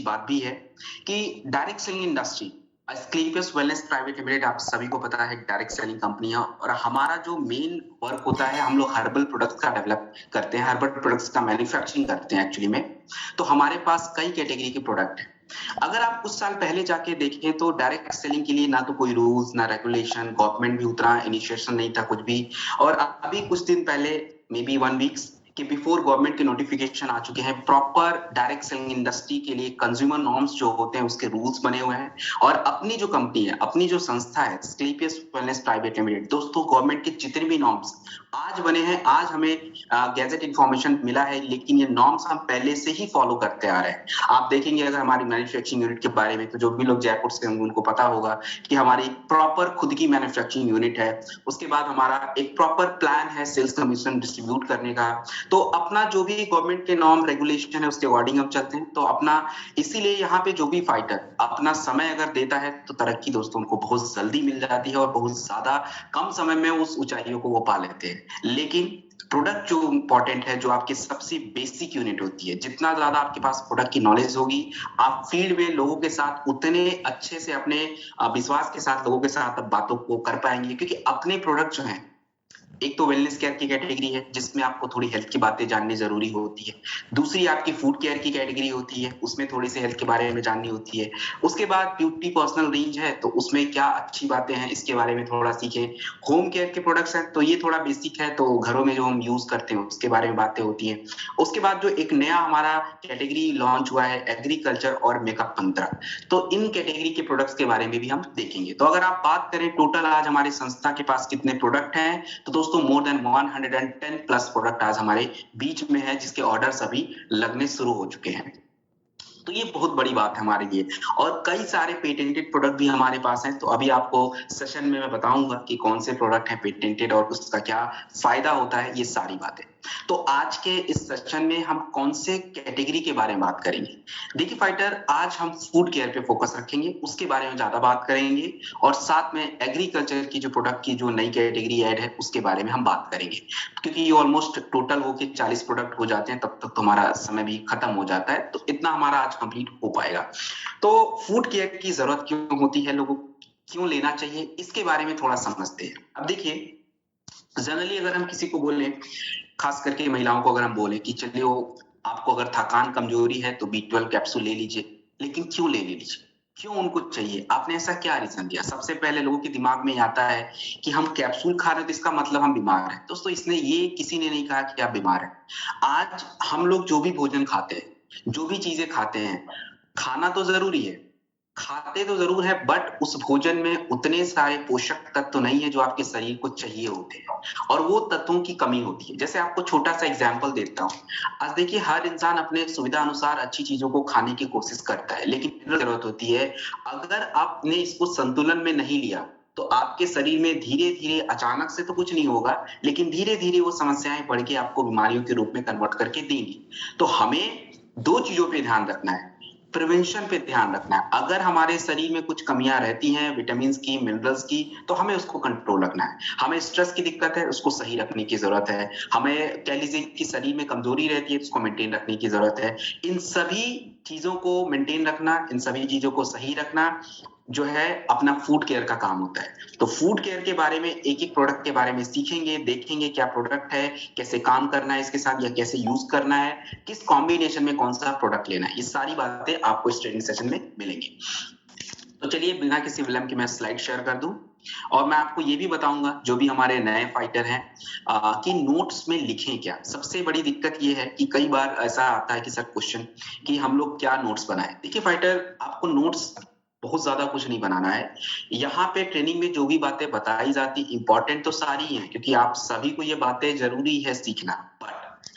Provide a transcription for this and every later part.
बात भी है कि direct selling industry Asclepius wellness private limited आप सभी को पता है डायरेक्ट सेलिंग कंपनी है और हमारा जो मेन वर्क होता है हम लोग हर्बल प्रोडक्ट्स का डेवलप करते हैं, हर्बल प्रोडक्ट्स का मैन्युफैक्चरिंग करते हैं एक्चुअली में। तो हमारे पास कई कैटेगरी के प्रोडक्ट हैं। अगर आप कुछ साल पहले जाके देखें तो डायरेक्ट सेलिंग के लिए ना तो कोई रूल्स ना रेगुलेशन, गवर्नमेंट भी उतना इनिशिएशन नहीं था कुछ भी। और अभी कुछ दिन पहले मे बी 1 वीक्स कि बिफोर गवर्नमेंट के नोटिफिकेशन आ चुके हैं, प्रॉपर डायरेक्ट सेलिंग इंडस्ट्री के लिए कंज्यूमर नॉर्म्स जो होते हैं उसके रूल्स बने हुए हैं। और अपनी जो कंपनी है, अपनी जो संस्था है एस्क्लेपियस वेलनेस प्राइवेट लिमिटेड, दोस्तों गवर्नमेंट के जितने भी नॉर्म्स आज बने हैं, आज हमें गैजेट इंफॉर्मेशन मिला है, लेकिन ये नॉर्म्स हम पहले से ही फॉलो करते आ रहे हैं। आप देखेंगे अगर हमारी मैन्युफैक्चरिंग यूनिट के बारे में, तो जो भी लोग जयपुर से होंगे उनको पता होगा कि हमारी प्रॉपर खुद की मैन्युफैक्चरिंग यूनिट है। उसके बाद हमारा एक प्रॉपर प्लान है सेल्स कमीशन डिस्ट्रीब्यूट करने का। तो अपना जो भी गवर्नमेंट के नॉर्म रेगुलेशन है उसके अकॉर्डिंग हम चलते हैं। तो अपना इसीलिए यहाँ पे जो भी फाइटर अपना समय अगर देता है तो तरक्की दोस्तों उनको बहुत जल्दी मिल जाती है और बहुत ज्यादा कम समय में उस ऊंचाइयों को वो पा लेते हैं। लेकिन प्रोडक्ट जो इंपॉर्टेंट है, जो आपकी सबसे बेसिक यूनिट होती है, जितना ज्यादा आपके पास प्रोडक्ट की नॉलेज होगी, आप फील्ड में लोगों के साथ उतने अच्छे से अपने विश्वास के साथ लोगों के साथ बातों को कर पाएंगे। क्योंकि अपने प्रोडक्ट जो है, एक तो वेलनेस केयर की कैटेगरी है जिसमें आपको थोड़ी हेल्थ की बातें जाननी जरूरी होती है। दूसरी आपकी फूड केयर की कैटेगरी होती है, उसमें थोड़ी सी हेल्थ के बारे में जाननी होती है। उसके बाद ब्यूटी पर्सनल रेंज है, तो उसमें क्या अच्छी बातें हैं इसके बारे में थोड़ा सीखें। होम केयर के प्रोडक्ट्स हैं तो ये थोड़ा बेसिक है, तो घरों में जो हम यूज करते हैं उसके बारे में बातें होती है। उसके बाद जो एक नया हमारा कैटेगरी लॉन्च हुआ है एग्रीकल्चर और मेकअप मंत्रा, तो इन कैटेगरी के प्रोडक्ट्स के बारे में भी हम देखेंगे। तो अगर आप बात करें टोटल आज हमारी संस्था के पास कितने प्रोडक्ट हैं, तो दोस्तों मोर देन 110 प्लस प्रोडक्ट आज हमारे बीच में है, जिसके ऑर्डर्स अभी लगने शुरू हो चुके हैं। तो ये बहुत बड़ी बात है हमारे लिए। और कई सारे पेटेंटेड प्रोडक्ट भी हमारे पास हैं। तो अभी आपको सेशन में मैं बताऊंगा कि कौन से प्रोडक्ट हैं पेटेंटेड और उसका क्या फायदा होता है, ये सारी बातें। तो आज के इस सेशन में हम कौन से कैटेगरी के बारे में बात करेंगे। देखिए फाइटर, आज हम फूड केयर पे फोकस रखेंगे, उसके बारे में ज्यादा बात करेंगे। और साथ में एग्रीकल्चर की जो प्रोडक्ट की जो नई कैटेगरी ऐड है उसके बारे में हम बात करेंगे। क्योंकि ये ऑलमोस्ट टोटल होके 40 प्रोडक्ट हो जाते हैं, तब तक तो हमारा समय भी खत्म हो जाता है। तो इतना हमारा आज कंप्लीट हो पाएगा। तो फूड केयर की जरूरत क्यों होती है, लोगों को क्यों लेना चाहिए, इसके बारे में थोड़ा समझते हैं। अब देखिए, जनरली अगर हम किसी को बोले, खास करके महिलाओं को अगर हम बोले कि चलिए आपको अगर थकान कमजोरी है तो B12 कैप्सूल ले लीजिए, लेकिन क्यों ले लीजिए, क्यों उनको चाहिए, आपने ऐसा क्या रीजन दिया। सबसे पहले लोगों के दिमाग में आता है कि हम कैप्सूल खा रहे हैं तो इसका मतलब हम बीमार हैं। दोस्तों इसने ये किसी ने नहीं कहा कि आप बीमार हैं। आज हम लोग जो भी भोजन खाते हैं, जो भी चीजें खाते हैं, खाना तो जरूरी है, खाते तो जरूर है, बट उस भोजन में उतने सारे पोषक तत्व नहीं है जो आपके शरीर को चाहिए होते हैं, और वो तत्वों की कमी होती है। जैसे आपको छोटा सा एग्जांपल देता हूँ। आज देखिए, हर इंसान अपने सुविधा अनुसार अच्छी चीजों को खाने की कोशिश करता है, लेकिन जरूरत होती है अगर आपने इसको संतुलन में नहीं लिया तो आपके शरीर में धीरे धीरे, अचानक से तो कुछ नहीं होगा, लेकिन धीरे धीरे वो समस्याएं बढ़ के आपको बीमारियों के रूप में कन्वर्ट करके देंगी। तो हमें दो चीजों पे ध्यान रखना है, प्रिवेंशन पे ध्यान रखना है। अगर हमारे शरीर में कुछ कमियां रहती हैं विटामिन की, मिनरल्स की, तो हमें उसको कंट्रोल रखना है। हमें स्ट्रेस की दिक्कत है, उसको सही रखने की जरूरत है। हमें कह लीजिए कि शरीर में कमजोरी रहती है, उसको मेंटेन रखने की जरूरत है। इन सभी चीजों को मेंटेन रखना, इन सभी चीजों को सही रखना जो है अपना फूड केयर का काम होता है। तो फूड केयर के बारे में एक एक प्रोडक्ट के बारे में सीखेंगे, देखेंगे क्या प्रोडक्ट है, कैसे काम करना है इसके साथ, या कैसे यूज करना है, किस कॉम्बिनेशन में कौन सा प्रोडक्ट लेना है, ये सारी बातें आपको इस ट्रेनिंग सेशन में मिलेंगी। तो चलिए बिना किसी विलंब के मैं स्लाइड शेयर कर दूं, और मैं आपको ये भी बताऊंगा जो भी हमारे नए फाइटर हैं कि नोट्स में लिखें क्या। सबसे बड़ी दिक्कत ये है कि कई बार ऐसा आता है कि सर क्वेश्चन कि हम लोग क्या नोट्स बनाएं। देखिए फाइटर, आपको नोट्स बहुत ज्यादा कुछ नहीं बनाना है। यहाँ पे ट्रेनिंग में जो भी बातें बताई जाती इंपॉर्टेंट तो सारी हैं, क्योंकि आप सभी को ये बातें जरूरी है सीखना। बट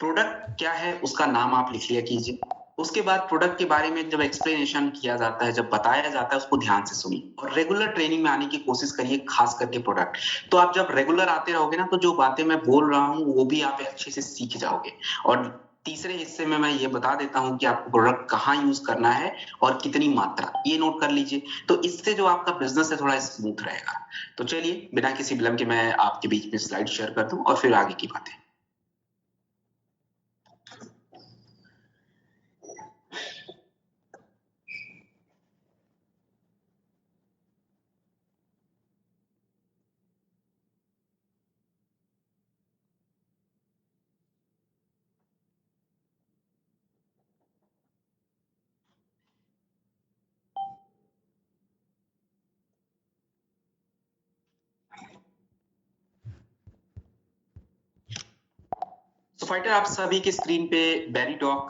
प्रोडक्ट क्या है उसका नाम आप लिख लिया कीजिए। उसके बाद प्रोडक्ट के बारे में जब एक्सप्लेनेशन किया जाता है, जब बताया जाता है, उसको ध्यान से सुनिए और रेगुलर ट्रेनिंग में आने की कोशिश करिए, खास करके प्रोडक्ट। तो आप जब रेगुलर आते रहोगे ना, तो जो बातें मैं बोल रहा हूँ वो भी आप अच्छे से सीख जाओगे। और तीसरे हिस्से में मैं ये बता देता हूँ कि आपको प्रोडक्ट कहाँ यूज करना है और कितनी मात्रा, ये नोट कर लीजिए। तो इससे जो आपका बिजनेस है थोड़ा स्मूथ रहेगा। तो चलिए बिना किसी विलंब के मैं आपके बीच में स्लाइड शेयर कर दूं और फिर आगे की बातें। तो फाइटर आप सभी की स्क्रीन पे बेरीडॉग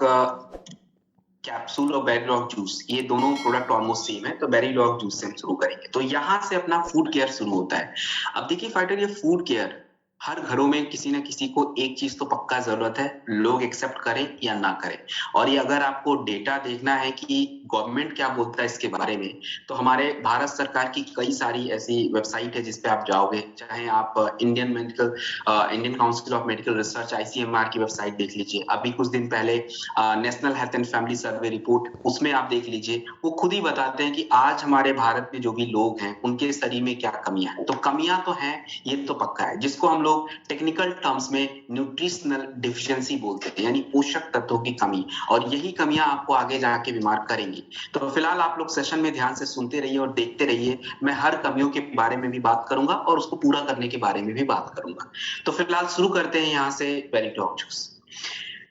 कैप्सूल और बेरीडॉग जूस, ये दोनों प्रोडक्ट ऑलमोस्ट सेम है। तो बेरीडॉग जूस से हम शुरू करेंगे। तो यहाँ से अपना फूड केयर शुरू होता है। अब देखिए फाइटर, ये फूड केयर हर घरों में किसी ना किसी को एक चीज तो पक्का जरूरत है, लोग एक्सेप्ट करें या ना करें। और ये अगर आपको डेटा देखना है कि गवर्नमेंट क्या बोलता है इसके बारे में, तो हमारे भारत सरकार की कई सारी ऐसी वेबसाइट है जिसपे आप जाओगे, चाहे आप Indian council of medical research ICMR की वेबसाइट देख लीजिए। अभी कुछ दिन पहले national health and family survey report, उसमें आप देख लीजिए, वो खुद ही बताते हैं कि आज हमारे भारत में जो भी लोग हैं उनके शरीर में क्या कमियां हैं। तो कमियां तो हैं, ये तो पक्का है, जिसको हम लोग टेक्निकल टर्म्स में न्यूट्रिशनल डिफिशियंसी बोलते हैं, यानी पोषक तत्वों की कमी। और यही कमियां आपको आगे जाके बीमार करेंगी। तो फिलहाल आप लोग सेशन में ध्यान से सुनते रहिए और देखते रहिए। मैं हर कमियों के बारे में भी बात करूंगा और उसको पूरा करने के बारे में भी बात करूंगा। तो फिलहाल शुरू करते हैं यहाँ से बेरीडॉग जूस।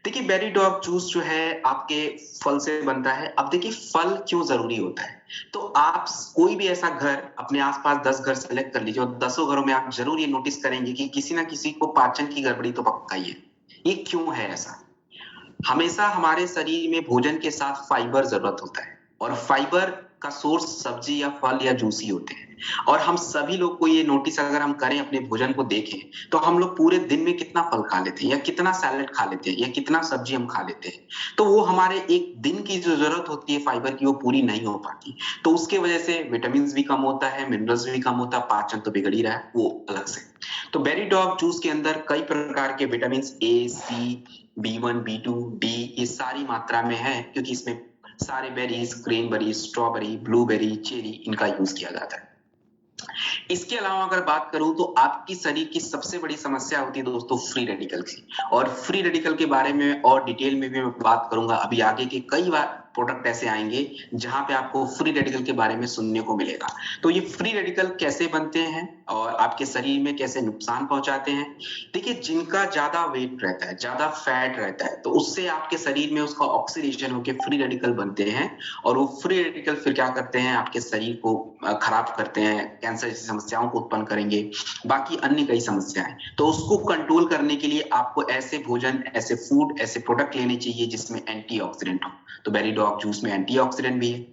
देखिए बेरीडॉग जूस जो है आपके फल से बनता है। अब देखिए फल क्यों जरूरी होता है, तो आप कोई भी ऐसा घर अपने आसपास 10 घर सेलेक्ट कर लीजिए और 10 घरों में आप जरूर ये नोटिस करेंगे कि किसी ना किसी को पाचन की गड़बड़ी तो पक्का ही है। ये क्यों है ऐसा? हमेशा हमारे शरीर में भोजन के साथ फाइबर जरूरत होता है, और फाइबर का सोर्स सब्जी या फल या जूस ही होते हैं। और हम सभी लोग को ये नोटिस अगर हम करें, अपने भोजन को देखें, तो हम लोग पूरे दिन में कितना फल खा लेते हैं, या कितना सैलेड खा लेते हैं, या कितना सब्जी हम खा लेते हैं। तो वो हमारे एक दिन की जो जरूरत होती है फाइबर की, वो पूरी नहीं हो पाती। तो उसके वजह से विटामिन भी कम होता है, मिनरल्स भी कम होता है, पाचन तो बिगड़ ही रहा है वो अलग से। तो बेरीडॉग जूस के अंदर कई प्रकार के vitamin A, C, B1, B2, D ये सारी मात्रा में है, क्योंकि इसमें सारे berries, cranberry, strawberry, blueberry, cherry, इनका यूज किया जाता है। इसके अलावा अगर बात करूं तो आपकी शरीर की सबसे बड़ी समस्या होती है दोस्तों फ्री रेडिकल की। और फ्री रेडिकल के बारे में और डिटेल में भी मैं बात करूंगा। अभी आगे के कई बार प्रोडक्ट ऐसे आएंगे जहां पे आपको फ्री रेडिकल के बारे में सुनने को मिलेगा। तो ये फ्री रेडिकल कैसे बनते हैं और आपके शरीर में कैसे नुकसान पहुंचाते हैं? देखिए जिनका ज्यादा वेट रहता है, ज्यादा फैट रहता है, तो उससे आपके शरीर में उसका ऑक्सीडेशन होकर फ्री रेडिकल बनते हैं। और वो फ्री रेडिकल फिर क्या करते हैं, आपके शरीर को खराब करते हैं, कैंसर जैसी समस्याओं को उत्पन्न करेंगे, बाकी अन्य कई समस्याएं। तो उसको कंट्रोल करने के लिए आपको ऐसे भोजन, ऐसे फूड, ऐसे प्रोडक्ट लेने चाहिए जिसमें एंटीऑक्सीडेंट हो। तो बेरीडॉग जूस में एंटीऑक्सीडेंट भी है।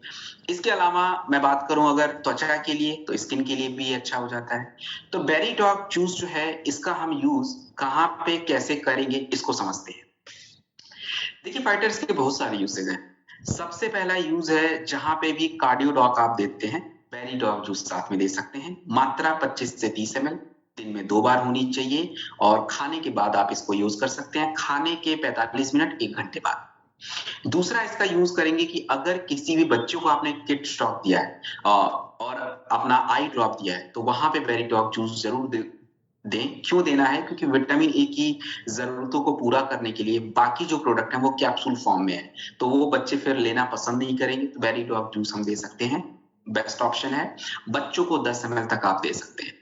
इसके अलावा मैं बात करूं अगर त्वचा के लिए, तो स्किन के लिए भी अच्छा हो जाता है। तो बेरीडॉग जूस जो है, इसका हम यूज कहाँ पे कैसे करेंगे, इसको समझते हैं। देखिए फाइटर्स के बहुत सारे यूसेज हैं। सबसे पहला यूज है, जहां पे भी कार्डियोडॉक आप देते हैं, बेरीडॉग जूस साथ में दे सकते हैं। मात्रा 25 से 30 ml, दिन में 2 बार होनी चाहिए। और खाने के बाद आप इसको यूज कर सकते हैं, खाने के 45 मिनट 1 घंटे बाद। दूसरा इसका यूज करेंगे कि अगर किसी भी बच्चों को आपने किट स्टॉक दिया है और अपना आई ड्रॉप दिया है, तो वहां पे बेरीडॉग जूस जरूर दें। क्यों देना है? क्योंकि विटामिन ए की जरूरतों को पूरा करने के लिए बाकी जो प्रोडक्ट है वो कैप्सूल फॉर्म में है, तो वो बच्चे फिर लेना पसंद नहीं करेंगे। तो बेरीडॉग जूस हम दे सकते हैं, बेस्ट ऑप्शन है। बच्चों को 10 ml तक आप दे सकते हैं।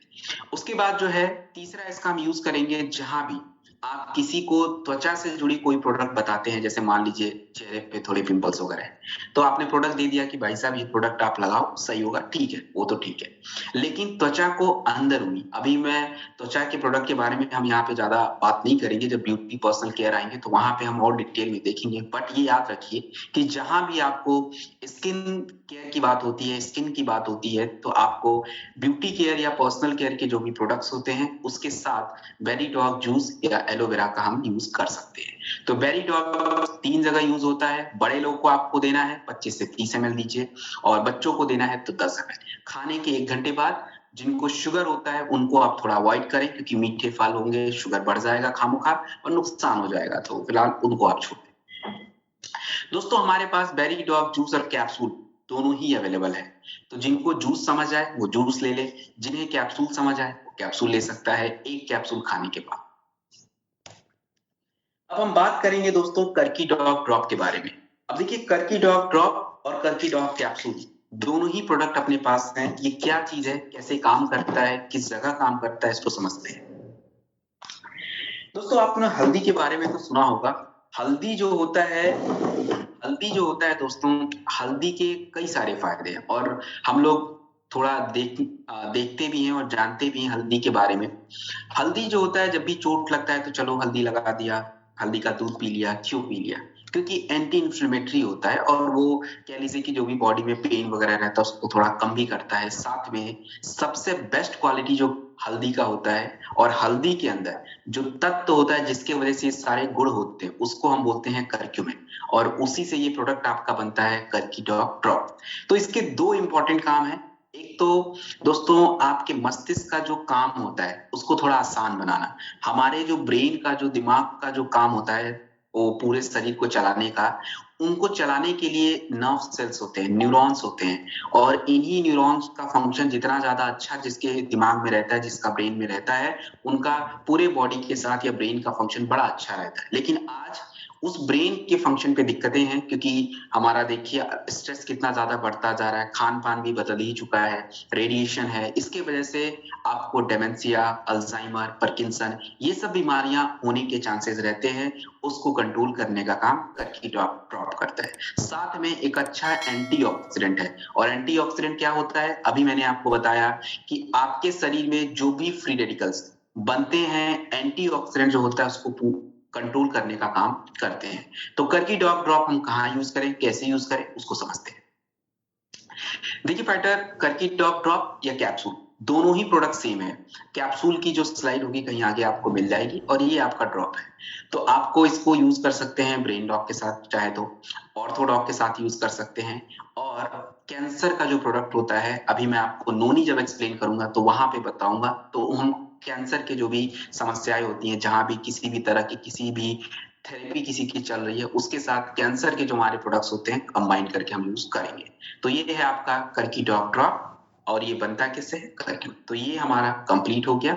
उसके बाद जो है तीसरा इसका हम यूज करेंगे, जहां भी आप किसी को त्वचा से जुड़ी कोई प्रोडक्ट बताते हैं, जैसे मान लीजिए चेहरे पे थोड़े पिंपल्स वगैरह है, तो आपने प्रोडक्ट दे दिया कि भाई साहब ये प्रोडक्ट आप लगाओ, सही होगा, ठीक है, वो तो ठीक है। लेकिन त्वचा को अंदर हुई, अभी मैं त्वचा के प्रोडक्ट के बारे में हम यहाँ पे ज्यादा बात नहीं करेंगे, जब ब्यूटी पर्सनल केयर आएंगे तो वहां पे हम और डिटेल में देखेंगे। बट ये याद रखिए कि जहां भी आपको स्किन केयर की बात होती है, स्किन की बात होती है, तो आपको ब्यूटी केयर या पर्सनल केयर के जो भी प्रोडक्ट्स होते हैं उसके साथ बेरीडॉग जूस या एलोवेरा का हम यूज कर सकते हैं। तो बेरीडॉग 3 जगह यूज होता है। बड़े लोग को आपको देना है 25 से 30 ml दीजिए, और बच्चों को देना है तो 10 ml। खाने के 1 घंटे बाद। जिनको शुगर होता है उनको आप थोड़ा अवॉइड करें, क्योंकि मीठे फल होंगे, शुगर बढ़ जाएगा खामोखा और नुकसान हो जाएगा, तो फिलहाल उनको आप छोड़ दें। दोस्तों हमारे पास बेरीडॉग जूस और कैप्सूल दोनों ही अवेलेबल है। तो जिनको जूस समझ आए वो जूस ले ले, जिन्हें कैप्सूल समझ आए वो कैप्सूल ले सकता है, एक कैप्सूल खाने के बाद। अब हम बात करेंगे दोस्तों कर्की डॉग ड्रॉप के बारे में। अब देखिए कर्की डॉग ड्रॉप और कर्की डॉग कैप्सूल दोनों ही प्रोडक्ट अपने पास हैं। ये क्या चीज है, कैसे काम करता है, किस जगह काम करता है, इसको समझते हैं। दोस्तों आपने हल्दी के बारे में तो सुना होगा। हल्दी जो होता है हल्दी जो होता है दोस्तों, हल्दी के कई सारे फायदे हैं, और हम लोग थोड़ा देखते भी हैं और जानते भी हैं हल्दी के बारे में। हल्दी जो होता है, जब भी चोट लगता है तो चलो हल्दी लगा दिया, हल्दी का दूध पी लिया, क्यों पी लिया? क्योंकि एंटी इन्फ्लेमेटरी होता है और वो कह लीजिए कि जो भी बॉडी में पेन वगैरह रहता है उसको थोड़ा कम भी करता है। साथ में सबसे बेस्ट क्वालिटी जो हल्दी का होता है, और हल्दी के अंदर जो तत्व होता है जिसके वजह से ये सारे गुण होते हैं उसको हम बोलते हैं करक्यूमिन, और उसी से ये प्रोडक्ट आपका बनता है कर्की डॉग ड्रॉप। तो इसके दो इंपॉर्टेंट काम है। एक तो दोस्तों आपके मस्तिष्क का जो काम होता है उसको थोड़ा आसान बनाना। हमारे जो ब्रेन का, जो दिमाग का जो काम होता है वो पूरे शरीर को चलाने का, उनको चलाने के लिए नर्व सेल्स होते हैं, न्यूरॉन्स होते हैं, और इन्हीं न्यूरॉन्स का फंक्शन जितना ज्यादा अच्छा जिसके दिमाग में रहता है, जिसका ब्रेन में रहता है, उनका पूरे बॉडी के साथ या ब्रेन का फंक्शन बड़ा अच्छा रहता है। लेकिन आज उस ब्रेन के फंक्शन पे दिक्कतें हैं, क्योंकि हमारा देखिए स्ट्रेस कितना ज्यादा बढ़ता जा रहा है, खान पान भी बदल ही चुका है, रेडिएशन है, इसके वजह से आपको डेमेंशिया, अल्जाइमर, पार्किंसन, ये सब बीमारियां होने के चांसेस रहते हैं। उसको कंट्रोल करने का काम कर्की ड्रॉप करता है। साथ में एक अच्छा एंटीऑक्सीडेंट है, और एंटीऑक्सीडेंट क्या होता है, अभी मैंने आपको बताया कि आपके शरीर में जो भी फ्री रेडिकल्स बनते हैं, एंटीऑक्सीडेंट जो होता है उसको कंट्रोल करने का काम करते हैं। तो कर्की डॉग ड्रॉप हम कहाँ यूज करें, कैसे यूज करें, उसको समझते हैं। देखिए फाइटर, कर्की डॉग ड्रॉप या कैप्सूल, दोनों ही प्रोडक्ट सेम है। कैप्सूल की जो स्लाइड होगी कहीं आगे आपको मिल जाएगी, और ये आपका ड्रॉप है। तो आपको इसको यूज कर सकते हैं ब्रेन डॉग के साथ, चाहे तो ऑर्थो डॉग के साथ यूज कर सकते हैं। और कैंसर का जो प्रोडक्ट होता है, अभी मैं आपको नोनी जब एक्सप्लेन करूंगा तो वहां पे बताऊंगा, तो हम कैंसर के जो भी समस्याएं होती हैं, जहां भी किसी भी तरह की किसी भी थेरेपी किसी की चल रही है, उसके साथ कैंसर के जो हमारे प्रोडक्ट्स होते हैं कंबाइन करके हम यूज करेंगे। तो ये है आपका कर्की डॉग ड्रॉप, और ये बनता किससे है, कर्क्यू। तो ये हमारा कंप्लीट हो गया।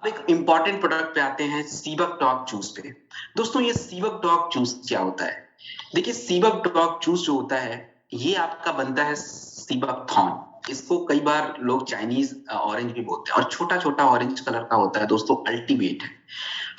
अब एक इंपॉर्टेंट प्रोडक्ट पे आते हैं, सीबक डॉग जूस पे। दोस्तों ये सीबक डॉग जूस क्या होता है? देखिए सीबक डॉग जूस जो होता है, ये आपका बनता है सीबक थॉर्न। इसको कई बार लोग चाइनीज ऑरेंज भी बोलते हैं, और छोटा छोटा ऑरेंज कलर का होता है दोस्तों, अल्टीमेट है।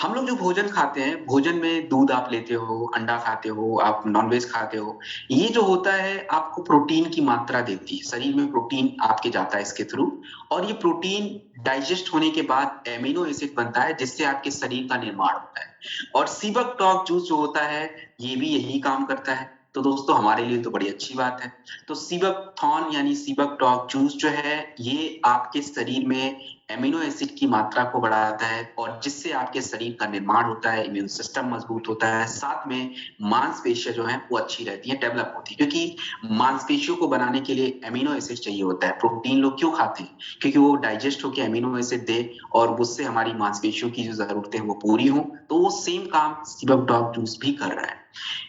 हम लोग जो भोजन खाते हैं, भोजन में दूध आप लेते हो, अंडा खाते हो, आप नॉनवेज खाते हो, ये जो होता है आपको प्रोटीन की मात्रा देती है, शरीर में प्रोटीन आपके जाता है इसके थ्रू, और ये प्रोटीन डाइजेस्ट होने के बाद एमिनो एसिड बनता है जिससे आपके शरीर का निर्माण होता है। और सीबक डॉग जूस जो होता है ये भी यही काम करता है। तो दोस्तों हमारे लिए तो बड़ी अच्छी बात है। तो सीबक थॉर्न यानी सीबक डॉग जूस जो है, ये आपके शरीर में एमिनो एसिड की मात्रा को बढ़ाता है, और जिससे आपके शरीर का निर्माण होता है, इम्यून सिस्टम मजबूत होता है, साथ में मांसपेशियां जो है वो अच्छी रहती है, डेवलप होती है। क्योंकि मांसपेशियों को बनाने के लिए एमिनो एसिड चाहिए होता है। प्रोटीन लोग क्यों खाते हैं? क्योंकि वो डाइजेस्ट होकर एमिनो एसिड दे, और उससे हमारी मांसपेशियों की जो जरूरतें हैं वो पूरी हो। तो वो सेम काम सीबक डॉग जूस भी कर रहा है।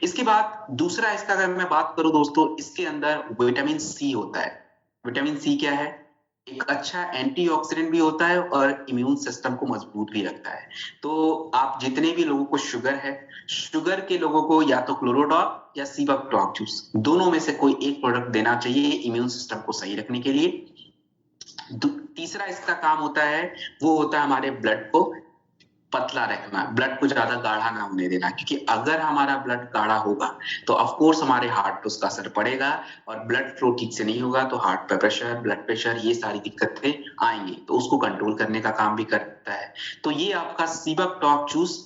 इसके बाद दूसरा इसका अगर मैं बात करूं दोस्तों, इसके अंदर विटामिन सी होता है। विटामिन सी क्या है? एक अच्छा एंटीऑक्सीडेंट भी होता है और इम्यून सिस्टम को मजबूत भी रखता है। तो आप जितने भी लोगों को शुगर है, शुगर के लोगों को या तो क्लोरोडॉग या सीबकटॉग जूस, दोनों में से कोई एक प्रोडक्ट देना चाहिए इम्यून सिस्टम को सही रखने के लिए। तीसरा इसका काम होता है, वो होता है हमारे ब्लड को पतला रखना, ब्लड को ज्यादा गाढ़ा ना होने देना। क्योंकि अगर हमारा ब्लड गाढ़ा होगा तो ऑफ कोर्स हमारे हार्ट पे उसका असर पड़ेगा, और ब्लड फ्लो ठीक से नहीं होगा तो हार्ट पे प्रेशर, ब्लड प्रेशर, ये सारी दिक्कतें आएंगी। तो उसको कंट्रोल करने का काम भी करता है। तो ये आपका सीबक टॉक जूस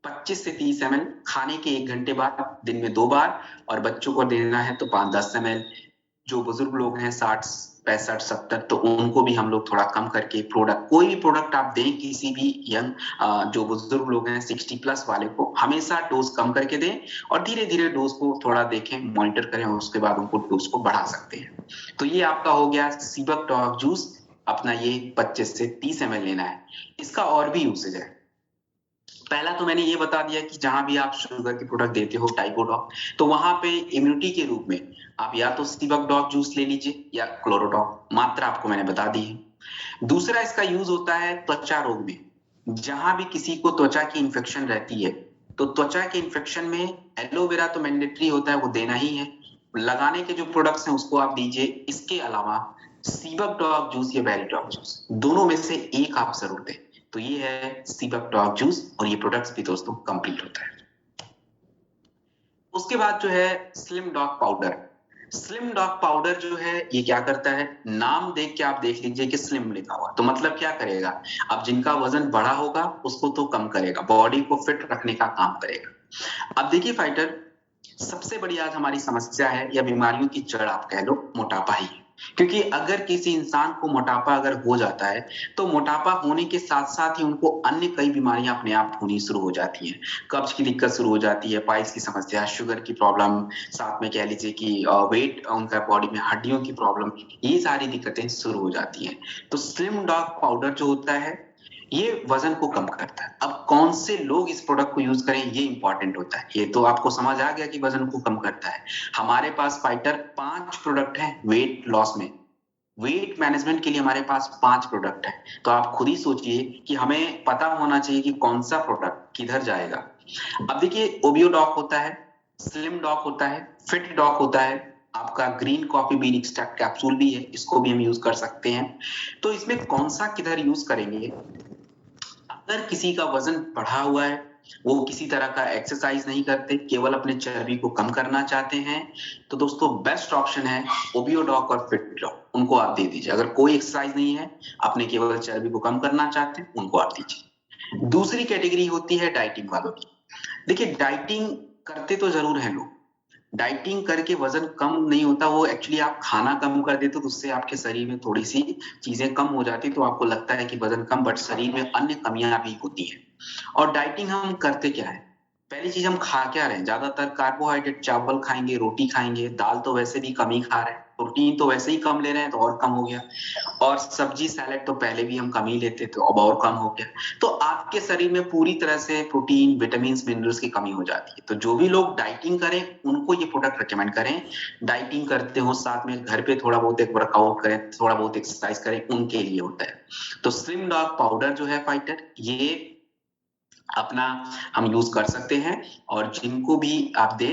25 से 30 ml खाने के 1 घंटे बाद दिन में 2 बार, और बच्चों को देना है तो 5-10 ml। जो बुजुर्ग लोग हैं 60, 65, 70, तो उनको भी हम लोग थोड़ा कम करके प्रोडक्ट, कोई भी प्रोडक्ट आप दें किसी भी यंग जो बुजुर्ग लोग हैं 60+ वाले को, हमेशा डोज कम करके दें, और धीरे धीरे डोज को थोड़ा देखें, मॉनिटर करें, और उसके बाद उनको डोज को बढ़ा सकते हैं। तो ये आपका हो गया सीबक डॉग जूस। अपना ये 25 से 30 ml लेना है। इसका और भी यूसेज है। पहला तो मैंने ये बता दिया कि जहां भी आप शुगर के प्रोडक्ट देते हो टाइपोडॉग, तो वहां पे इम्यूनिटी के रूप में आप या तो सीबक डॉग जूस ले लीजिए या क्लोरोडॉग, मात्रा आपको मैंने बता दी है। दूसरा इसका यूज होता है त्वचा रोग में। जहां भी किसी को त्वचा की इन्फेक्शन रहती है, तो त्वचा के इन्फेक्शन में एलोवेरा तो मैंडेटरी होता है, वो देना ही है। लगाने के जो प्रोडक्ट्स हैं उसको आप दीजिए। इसके अलावा सीबक डॉग जूस या बेरी डॉग जूस, दोनों में से एक आप जरूर दें। तो ये है सीबक डॉग जूस, और ये प्रोडक्ट्स भी दोस्तों कंप्लीट होता है। उसके बाद जो है slim dog powder. Slim dog powder जो है ये क्या करता है, नाम देख के आप देख लीजिए कि स्लिम लिखा हुआ, तो मतलब क्या करेगा, अब जिनका वजन बड़ा होगा उसको तो कम करेगा, बॉडी को फिट रखने का काम करेगा। अब देखिए फाइटर, सबसे बड़ी आज हमारी समस्या है या बीमारियों की जड़ आप कह लो, मोटापा ही है। क्योंकि अगर किसी इंसान को मोटापा अगर हो जाता है, तो मोटापा होने के साथ साथ ही उनको अन्य कई बीमारियां अपने आप होनी शुरू हो जाती हैं। कब्ज की दिक्कत शुरू हो जाती है, पाइल्स की समस्या, शुगर की प्रॉब्लम, साथ में कह लीजिए कि वेट, उनका बॉडी में हड्डियों की प्रॉब्लम, ये सारी दिक्कतें शुरू हो जाती हैं। तो स्लिम डॉग पाउडर जो होता है ये वजन को कम करता है। अब कौन से लोग इस प्रोडक्ट को यूज करें ये इंपॉर्टेंट होता है। ये तो आपको समझ आ गया कि वजन को कम करता है। हमारे पास फाइटर 5 प्रोडक्ट हैं वेट लॉस में, वेट मैनेजमेंट के लिए हमारे पास 5 प्रोडक्ट है। तो आप खुद ही सोचिए कि हमें पता होना चाहिए कि कौन सा प्रोडक्ट किधर जाएगा। अब देखिए, ओबियो डॉक होता है, स्लिम डॉक होता है, फिट डॉक होता है, आपका green coffee bean extract capsule भी है, इसको भी हम यूज कर सकते हैं। तो इसमें कौन सा किधर यूज करेंगे, अगर किसी का वजन बढ़ा हुआ है, वो किसी तरह का एक्सरसाइज नहीं करते, केवल अपने चर्बी को कम करना चाहते हैं, तो दोस्तों बेस्ट ऑप्शन है ओबियोडॉक और फिटडॉक, उनको आप दे दीजिए। अगर कोई एक्सरसाइज नहीं है, अपने केवल चर्बी को कम करना चाहते हैं, उनको आप दीजिए। दूसरी कैटेगरी होती है डाइटिंग वालों की। देखिए, डाइटिंग करते तो जरूर हैं लोग, डाइटिंग करके वजन कम नहीं होता, वो एक्चुअली आप खाना कम कर देते हो तो उससे आपके शरीर में थोड़ी सी चीजें कम हो जाती, तो आपको लगता है कि वजन कम, बट शरीर में अन्य कमियां भी होती हैं। और डाइटिंग हम करते क्या है, पहली चीज हम खा क्या रहे हैं, ज्यादातर कार्बोहाइड्रेट, चावल खाएंगे, रोटी खाएंगे, दाल तो वैसे भी कम ही खा रहे हैं, प्रोटीन तो वैसे ही कम ले रहे हैं तो और कम हो गया, और सब्जी सैलेड तो पहले भी हम कम ही लेते तो अब और कम हो गया। तो आपके शरीर में पूरी तरह से प्रोटीन, विटामिन, मिनरल्स की कमी हो जाती है। तो जो भी लोग डाइटिंग करें उनको ये प्रोडक्ट रिकमेंड करें। डाइटिंग करते हो, साथ में घर पे थोड़ा बहुत एक वर्कआउट करें, थोड़ा बहुत एक्सरसाइज करें, उनके लिए होता है। तो स्लिम डॉग पाउडर जो है फाइटर, ये अपना हम यूज कर सकते हैं। और जिनको भी आप दे,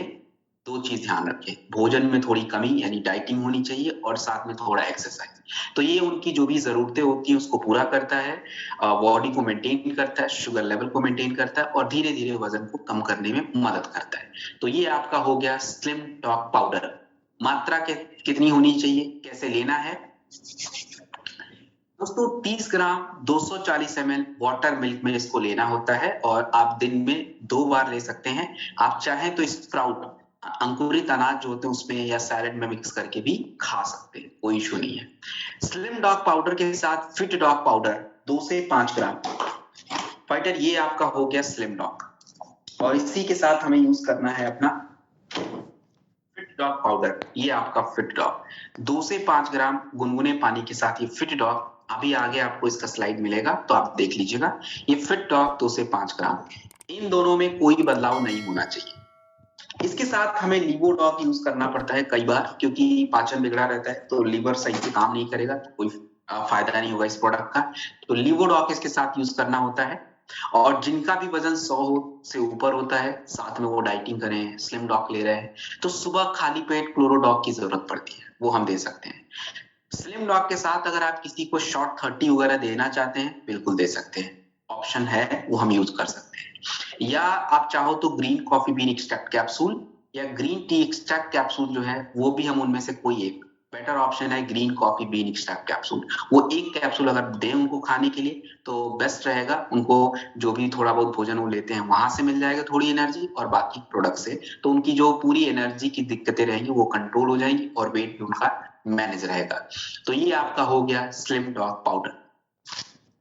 दो चीज ध्यान रखें, भोजन में थोड़ी कमी यानी डाइटिंग होनी चाहिए, और साथ में थोड़ा एक्सरसाइज। तो ये उनकी जो भी जरूरतें होती है उसको पूरा करता है, बॉडी को मेंटेन करता है, शुगर लेवल को मेंटेन करता है, और धीरे धीरे वजन को कम करने में मदद करता है। तो ये आपका हो गया स्लिम डॉग पाउडर। मात्रा के कितनी होनी चाहिए, कैसे लेना है दोस्तों, 30 ग्राम 240 ml वाटर मिल्क में इसको लेना होता है, और आप दिन में 2 बार ले सकते हैं। आप चाहें तो स्प्राउट, अंकुरित अनाज जो होते हैं उसमें या सैलेड में मिक्स करके भी खा सकते हैं, कोई इशू नहीं है। स्लिम डॉग पाउडर के साथ फिट डॉग पाउडर 2 से 5 ग्राम फाइटर, ये आपका हो गया स्लिम डॉग। और इसी के साथ हमें यूज करना है अपना फिट डॉग पाउडर, ये आपका फिट डॉग 2 से 5 ग्राम गुनगुने पानी के साथ। ये फिट डॉग अभी आगे आपको इसका स्लाइड मिलेगा तो आप देख लीजिएगा। ये फिट डॉग 2 से 5 ग्राम, इन दोनों में कोई बदलाव नहीं होना चाहिए। इसके साथ हमें लिवोडॉक यूज करना पड़ता है कई बार, क्योंकि पाचन बिगड़ा रहता है तो लीवर सही से काम नहीं करेगा, तो कोई फायदा नहीं होगा इस प्रोडक्ट का। तो लिवोडॉक इसके साथ यूज करना होता है। और जिनका भी वजन 100 से ऊपर होता है, साथ में वो डाइटिंग करें, स्लिम डॉक ले रहे हैं, तो सुबह खाली पेट क्लोरोडॉक की जरूरत पड़ती है, वो हम दे सकते हैं। स्लिम डॉग के साथ अगर आप किसी को शॉर्ट 30 वगैरह देना चाहते हैं, बिल्कुल दे सकते हैं, ऑप्शन है, वो हम यूज कर सकते हैं। या आप चाहो तो green coffee bean extract capsule या ग्रीन टी एक्सट्रैक्ट कैप्सूल जो है, वो भी हम उनमें से कोई एक, बेटर ऑप्शन है green coffee bean extract capsule. वो एक कैप्सूल अगर दें उनको खाने के लिए तो बेस्ट रहेगा, उनको जो भी थोड़ा बहुत भोजन वो लेते हैं वहां से मिल जाएगा थोड़ी एनर्जी, और बाकी प्रोडक्ट से, तो उनकी जो पूरी एनर्जी की दिक्कतें रहेंगी वो कंट्रोल हो जाएंगी, और वेट भी उनका मैनेज रहेगा। तो ये आपका हो गया स्लिम डॉग पाउडर।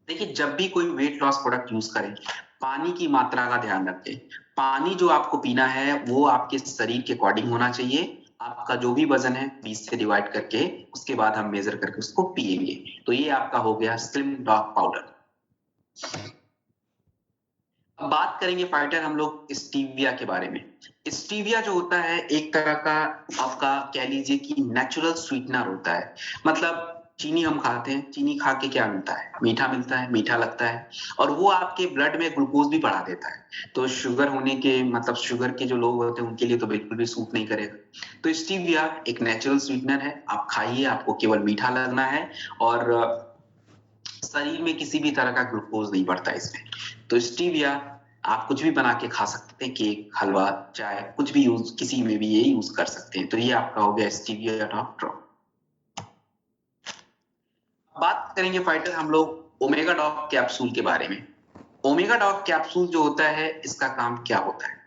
देखिए, जब भी कोई वेट लॉस प्रोडक्ट यूज करें, पानी की मात्रा का ध्यान रखें। पानी जो आपको पीना है वो आपके शरीर के अकॉर्डिंग होना चाहिए। आपका जो भी वजन है 20 से डिवाइड करके, उसके बाद हम मेजर करके उसको पिएंगे। तो ये आपका हो गया स्लिम डॉग पाउडर। अब बात करेंगे फाइटर हम लोग स्टीविया के बारे में। स्टीविया जो होता है एक तरह का, आपका कह लीजिए कि नेचुरल स्वीटनर होता है। मतलब चीनी हम खाते हैं, चीनी खा के क्या मिलता है, मीठा मिलता है, मीठा लगता है, और वो आपके ब्लड में ग्लूकोज भी बढ़ा देता है। तो शुगर होने के, मतलब शुगर के जो लोग होते हैं उनके लिए तो बिल्कुल भी सूट नहीं करेगा। तो स्टीविया एक नेचुरल स्वीटनर है, आप खाइए, आपको केवल मीठा लगना है, और शरीर में किसी भी तरह का ग्लूकोज नहीं बढ़ता इसमें। तो स्टीविया आप कुछ भी बना के खा सकते हैं, केक, हलवा, चाय, कुछ भी यूज, किसी में भी ये यूज कर सकते हैं। तो ये आपका हो गया स्टीविया ड्रॉप। बात करेंगे फाइटर हम लोग ओमेगा डॉग कैप्सूल के बारे में। ओमेगा डॉग कैप्सूल जो होता है, इसका काम क्या होता है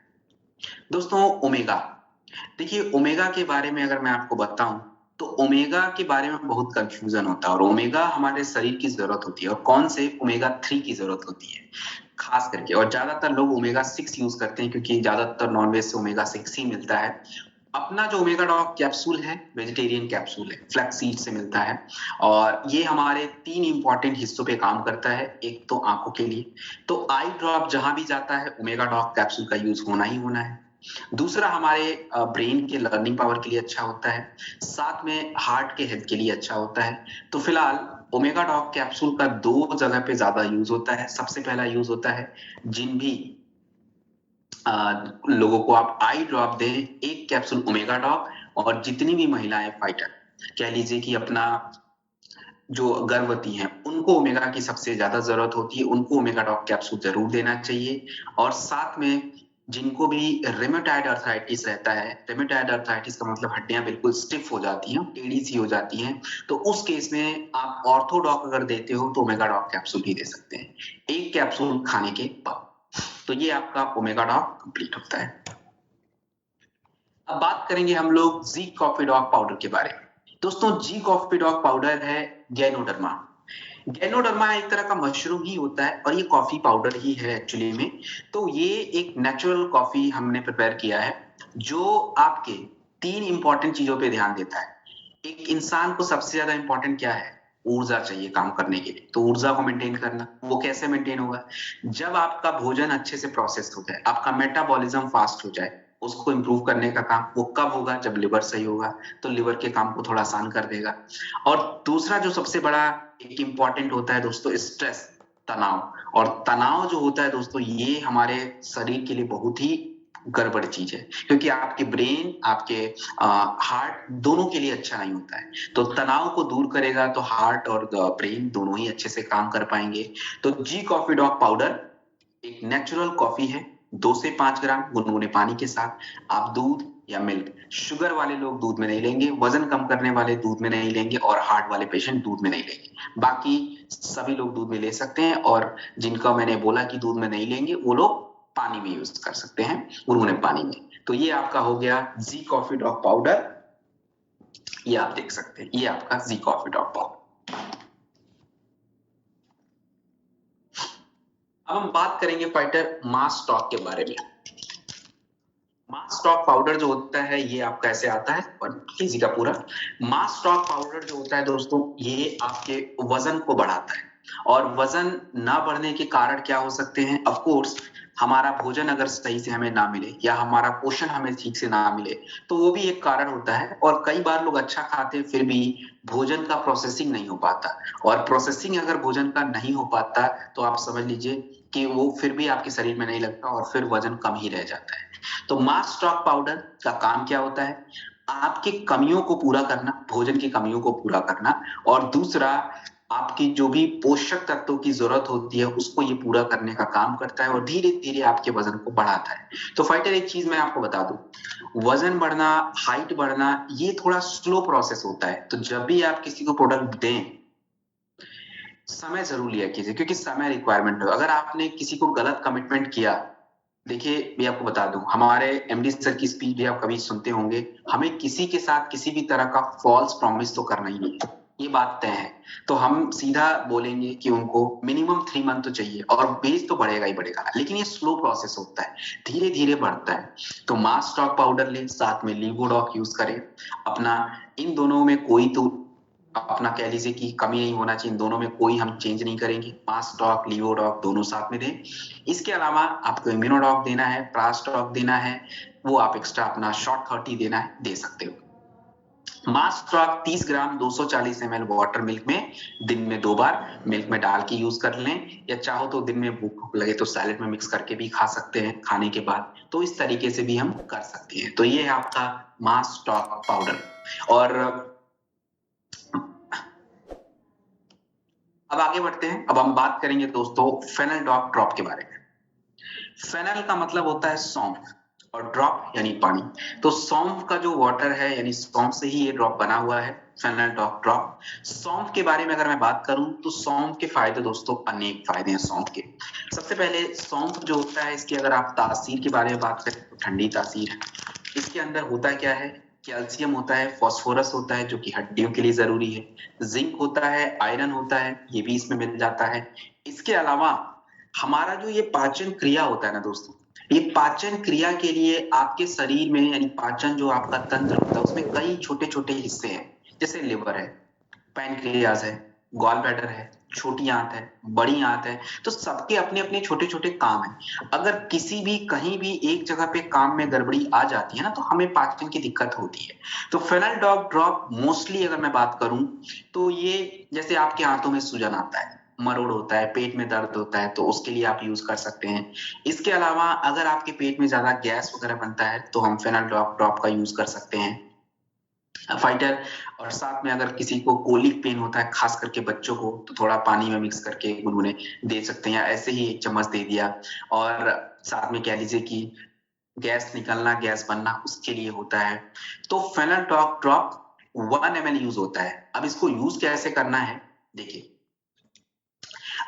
दोस्तों? ओमेगा, देखिए ओमेगा के बारे में अगर मैं आपको बताऊं तो ओमेगा के बारे में बहुत कंफ्यूजन होता है, और ओमेगा हमारे शरीर की जरूरत होती है, और कौन से ओमेगा 3 की जरूरत होती है खास करके, और ज्यादातर लोग ओमेगा 6 यूज करते हैं क्योंकि ज्यादातर नॉनवेज से ओमेगा 6 ही मिलता है। अपना जो ओमेगा डॉग कैप्सूल है वेजिटेरियन कैप्सूल है, फ्लैक्स सीड से मिलता है, और ये हमारे 3 इंपॉर्टेंट हिस्सों पे काम करता है। एक तो आंखों के लिए, तो आई ड्रॉप जहां भी जाता है ओमेगा डॉग कैप्सूल का यूज होना ही होना है। दूसरा हमारे ब्रेन के लर्निंग पावर के लिए अच्छा होता है, साथ में हार्ट के हेल्थ के लिए अच्छा होता है। तो फिलहाल ओमेगा डॉग कैप्सूल का 2 जगह पे ज्यादा यूज होता है। सबसे पहला यूज होता है जिन भी लोगों को आप आई ड्रॉप दें, एक कैप्सूल ओमेगा डॉग, और जितनी भी महिलाएं फाइटर कह लीजिए कि अपना जो गर्भवती हैं उनको ओमेगा की सबसे ज्यादा जरूरत होती है, उनको ओमेगा डॉग कैप्सूल जरूर देना चाहिए। और साथ में जिनको भी रेमेटॉइड अर्थराइटिस रहता है, रेमेटॉइड अर्थराइटिस का मतलब हड्डियां बिल्कुल स्टिफ हो जाती हैं, टेढ़ी सी हो जाती हैं, तो उस केस में आप ऑर्थोडॉक अगर देते हो तो ओमेगा डॉग कैप्सूल ही दे सकते हैं, एक कैप्सूल खाने के बाद। तो ये आपका ओमेगा डॉग कंप्लीट होता है। अब बात करेंगे हम लोग जी कॉफी डॉग पाउडर के बारे में। दोस्तों जी कॉफी डॉग पाउडर है गैनोडर्मा। गैनोडर्मा एक तरह का मशरूम ही होता है, और ये कॉफी पाउडर ही है एक्चुअली में। तो ये एक नेचुरल कॉफी हमने प्रिपेयर किया है, जो आपके 3 इंपॉर्टेंट चीजों पे ध्यान देता है। एक इंसान को सबसे ज्यादा इंपॉर्टेंट क्या है? ऊर्जा चाहिए काम करने के लिए, तो ऊर्जा को मेंटेन करना, वो कैसे मेंटेन होगा? जब आपका भोजन अच्छे से प्रोसेस हो जाए, आपका मेटाबॉलिज्म फास्ट हो जाए, उसको इंप्रूव करने का काम वो कब होगा? जब लिवर सही होगा, तो लिवर के काम को थोड़ा आसान कर देगा। और दूसरा जो सबसे बड़ा एक इंपॉर्टेंट होता है दोस्तों, स्ट्रेस, तनाव। और तनाव जो होता है दोस्तों, ये हमारे शरीर के लिए बहुत ही गड़बड़ चीज है, क्योंकि आपके ब्रेन, आपके हार्ट दोनों के लिए अच्छा नहीं होता है। तो तनाव को दूर करेगा तो हार्ट और ब्रेन दोनों ही अच्छे से काम कर पाएंगे। तो जी कॉफी डॉग पाउडर एक नेचुरल कॉफी है, 2 से 5 ग्राम गुनगुने पानी के साथ आप दूध या मिल्क, शुगर वाले लोग दूध में नहीं लेंगे, वजन कम करने वाले दूध में नहीं लेंगे, और हार्ट वाले पेशेंट दूध में नहीं लेंगे। बाकी सभी लोग दूध में ले सकते हैं, और जिनका मैंने बोला कि दूध में नहीं लेंगे वो लोग पानी में यूज कर सकते हैं, गुनगुने पानी में। तो ये आपका हो गया जी कॉफी डॉग पाउडर, ये आप देख सकते हैं, ये आपका जी कॉफी डॉग पाउडर। अब हम बात करेंगे फाइटर मास स्टॉक के बारे में। मास स्टॉक पाउडर जो होता है ये आपका ऐसे आता है, और केजी का पूरा। मास स्टॉक पाउडर जो होता है दोस्तों, ये आपके वजन को बढ़ाता है। और वजन ना बढ़ने के कारण क्या हो सकते हैं? ऑफ कोर्स हमारा भोजन अगर सही से हमें ना मिले, या हमारा पोषण हमें ठीक से ना मिले, तो वो भी एक कारण होता है। और कई बार लोग अच्छा खाते हैं फिर भी भोजन का प्रोसेसिंग नहीं हो पाता, और प्रोसेसिंग अगर भोजन का नहीं हो पाता तो आप समझ लीजिए कि वो फिर भी आपके शरीर में नहीं लगता, और फिर वजन कम ही रह जाता है। तो मास स्टॉक पाउडर का काम क्या होता है? आपकी कमियों को पूरा करना, भोजन की कमियों को पूरा करना, और दूसरा आपकी जो भी पोषक तत्वों की जरूरत होती है उसको ये पूरा करने का काम करता है, और धीरे धीरे आपके वजन को बढ़ाता है। तो फाइटर एक चीज मैं आपको बता दूं, वजन बढ़ना, हाइट बढ़ना, ये थोड़ा स्लो प्रोसेस होता है। तो जब भी आप किसी को प्रोडक्ट दें, समय जरूर लिया कीजिए, क्योंकि समय रिक्वायरमेंट है। अगर आपने किसी को गलत कमिटमेंट किया, देखिए मैं आपको बता दूं, हमारे एमडी सर की स्पीच भी आप कभी सुनते होंगे, हमें किसी के साथ किसी भी तरह का फॉल्स प्रॉमिस तो करना ही नहीं है, ये बात तय है। तो हम सीधा बोलेंगे कि उनको मिनिमम 3 मंथ तो चाहिए, और बेस तो बढ़ेगा ही बढ़ेगा, लेकिन ये स्लो प्रोसेस होता है, धीरे धीरे बढ़ता है। तो मास स्टॉक पाउडर लें, साथ में लीवोडॉक यूज करें अपना। इन दोनों में कोई तो अपना कह लीजिए कि कमी नहीं होना चाहिए, इन दोनों में कोई हम चेंज नहीं करेंगे। मास स्टॉक, लियोडॉक दोनों साथ में दें। इसके अलावा आपको इम्यूनोडॉक देना है, प्रास्टॉक देना है, वो आप एक्स्ट्रा अपना शॉर्ट 30 देना है, दे सकते हो। मास स्टॉक 30 ग्राम 240 ml वाटर मिल्क में दिन में 2 बार मिल्क में डाल के यूज कर लें, या चाहो तो दिन में भूख लगे तो सैलेड में मिक्स करके भी खा सकते हैं खाने के बाद। तो इस तरीके से भी हम कर सकते हैं। तो ये है आपका मास स्टॉक पाउडर। और अब आगे बढ़ते हैं। अब हम बात करेंगे दोस्तों फेनल डॉग ड्रॉप के बारे में। फेनल का मतलब होता है सौंफ और ड्रॉप यानी पानी। तो सौंफ का जो वाटर है यानी सौंफ से ही ये ड्रॉप बना हुआ है, फेनल ड्रॉप। सौंफ के बारे में अगर मैं बात करूं तो सौंफ के फायदे दोस्तों अनेक फायदे हैं सौंफ के। सबसे पहले सौंफ जो होता है इसकी अगर आप तासीर के बारे में बात करें तो ठंडी तासीर है। इसके अंदर होता क्या है, कैल्शियम होता है, फास्फोरस होता है जो कि हड्डियों के लिए जरूरी है, जिंक होता है, आयरन होता है, ये भी इसमें मिल जाता है। इसके अलावा हमारा जो ये पाचन क्रिया होता है ना दोस्तों, ये पाचन क्रिया के लिए आपके शरीर में यानी पाचन जो आपका तंत्र होता है उसमें कई छोटे छोटे हिस्से हैं, जैसे लिवर है, पैनक्रियाज है, गॉल ब्लैडर है, छोटी आंत है, बड़ी आंत है। तो सबके अपने अपने छोटे छोटे काम है। अगर किसी भी कहीं भी एक जगह पे काम में गड़बड़ी आ जाती है ना तो हमें पाचन की दिक्कत होती है। तो फेनल ड्रॉप मोस्टली अगर मैं बात करूं तो ये जैसे आपके आंतों में सूजन आता है, मरोड़ होता है, पेट में दर्द होता है, तो उसके लिए आप यूज कर सकते हैं। इसके अलावा अगर आपके पेट में ज्यादा गैस वगैरह बनता है तो हम फेनल ड्रॉप का यूज कर सकते हैं फाइटर। और साथ में अगर किसी को कोलिक पेन होता है खास करके बच्चों को तो थोड़ा पानी में मिक्स करके गुनगुने दे सकते हैं, या ऐसे ही एक चम्मच दे दिया। और साथ में कह लीजिए कि गैस निकलना, गैस बनना उसके लिए होता है। तो फेनल ड्रॉप 1 ml यूज होता है। अब इसको यूज कैसे करना है देखिए,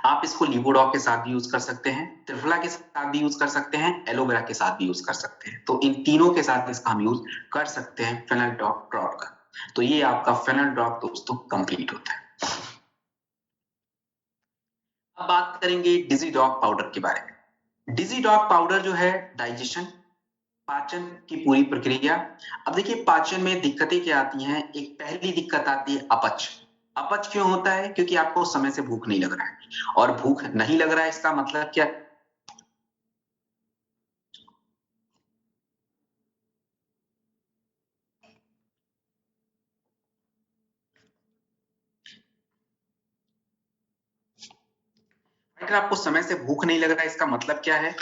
आप इसको लिवोडॉग के साथ भी यूज कर सकते हैं, त्रिफला के साथ भी यूज कर सकते हैं, एलोवेरा के साथ भी यूज कर सकते हैं। तो इन तीनों के साथ इसका हम यूज कर सकते हैं फेनल ड्रॉप का। तो ये आपका फेनल ड्रॉप दोस्तों कंप्लीट होता है। अब बात करेंगे डिजी डॉग पाउडर के बारे में। डिजी डॉग पाउडर जो है डाइजेशन, पाचन की पूरी प्रक्रिया। अब देखिए पाचन में दिक्कतें क्या आती हैं, एक पहली दिक्कत आती है अपच। अपच क्यों होता है, क्योंकि आपको समय से भूख नहीं लग रहा है। और भूख नहीं लग रहा है इसका मतलब क्या, अगर आपको समय से भूख नहीं लग रहा है इसका मतलब क्या है,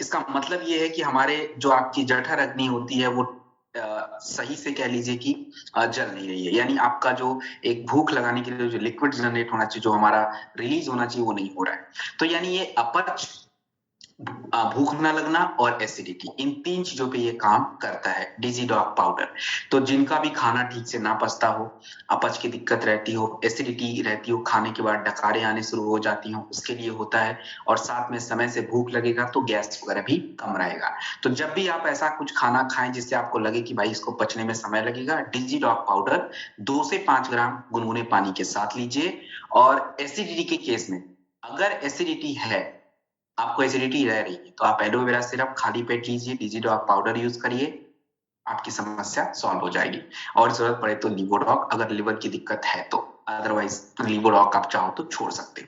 इसका मतलब ये है कि हमारे जो आपकी जठर अग्नि होती है वो सही से कह लीजिए कि जल नहीं रही है। यानी आपका जो एक भूख लगाने के लिए जो लिक्विड जनरेट होना चाहिए, जो हमारा रिलीज होना चाहिए, वो नहीं हो रहा है। तो यानी ये अपच, भूख न लगना और एसिडिटी, इन तीन चीजों पे ये काम करता है डिजी डॉग पाउडर। तो जिनका भी खाना ठीक से ना पचता हो, अपच की दिक्कत रहती हो, एसिडिटी रहती हो, खाने के बाद डकारे आने शुरू हो जाती हो, उसके लिए होता है। और साथ में समय से भूख लगेगा तो गैस वगैरह भी कम रहेगा। तो जब भी आप ऐसा कुछ खाना खाएं जिससे आपको लगे कि भाई इसको पचने में समय लगेगा, डिजी डॉग पाउडर 2 से 5 ग्राम गुनगुने पानी के साथ लीजिए। और एसिडिटी के केस में, अगर एसिडिटी है, आपको एसिडिटी रह रही है, तो आप एलोवेरा सिरप खाली पेट लीजिए, डिजिडॉग पाउडर यूज करिए, आपकी समस्या सॉल्व हो जाएगी। और जरूरत पड़े तो लिवोडॉग, अगर लिवर की दिक्कत है तो, अदरवाइज लिवोडॉग आप चाहो तो छोड़ सकते हो।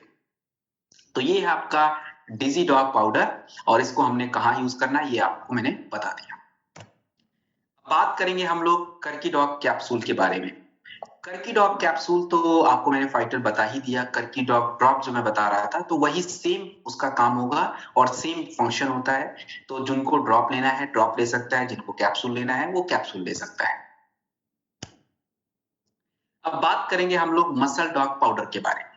तो ये है आपका डिजिडॉग पाउडर, और इसको हमने कहाँ यूज करना है ये आपको मैंने बता दिया। बात करेंगे हम लोग कर्की डॉग कैप्सूल के बारे में। कर्की डॉग कैप्सूल तो आपको मैंने फाइटर बता ही दिया। कर्की डॉग ड्रॉप जो मैं बता रहा था तो वही सेम उसका काम होगा और सेम फंक्शन होता है। तो जिनको ड्रॉप लेना है ड्रॉप ले सकता है, जिनको कैप्सूल लेना है वो कैप्सूल ले सकता है। अब बात करेंगे हम लोग मसल डॉग पाउडर के बारे में।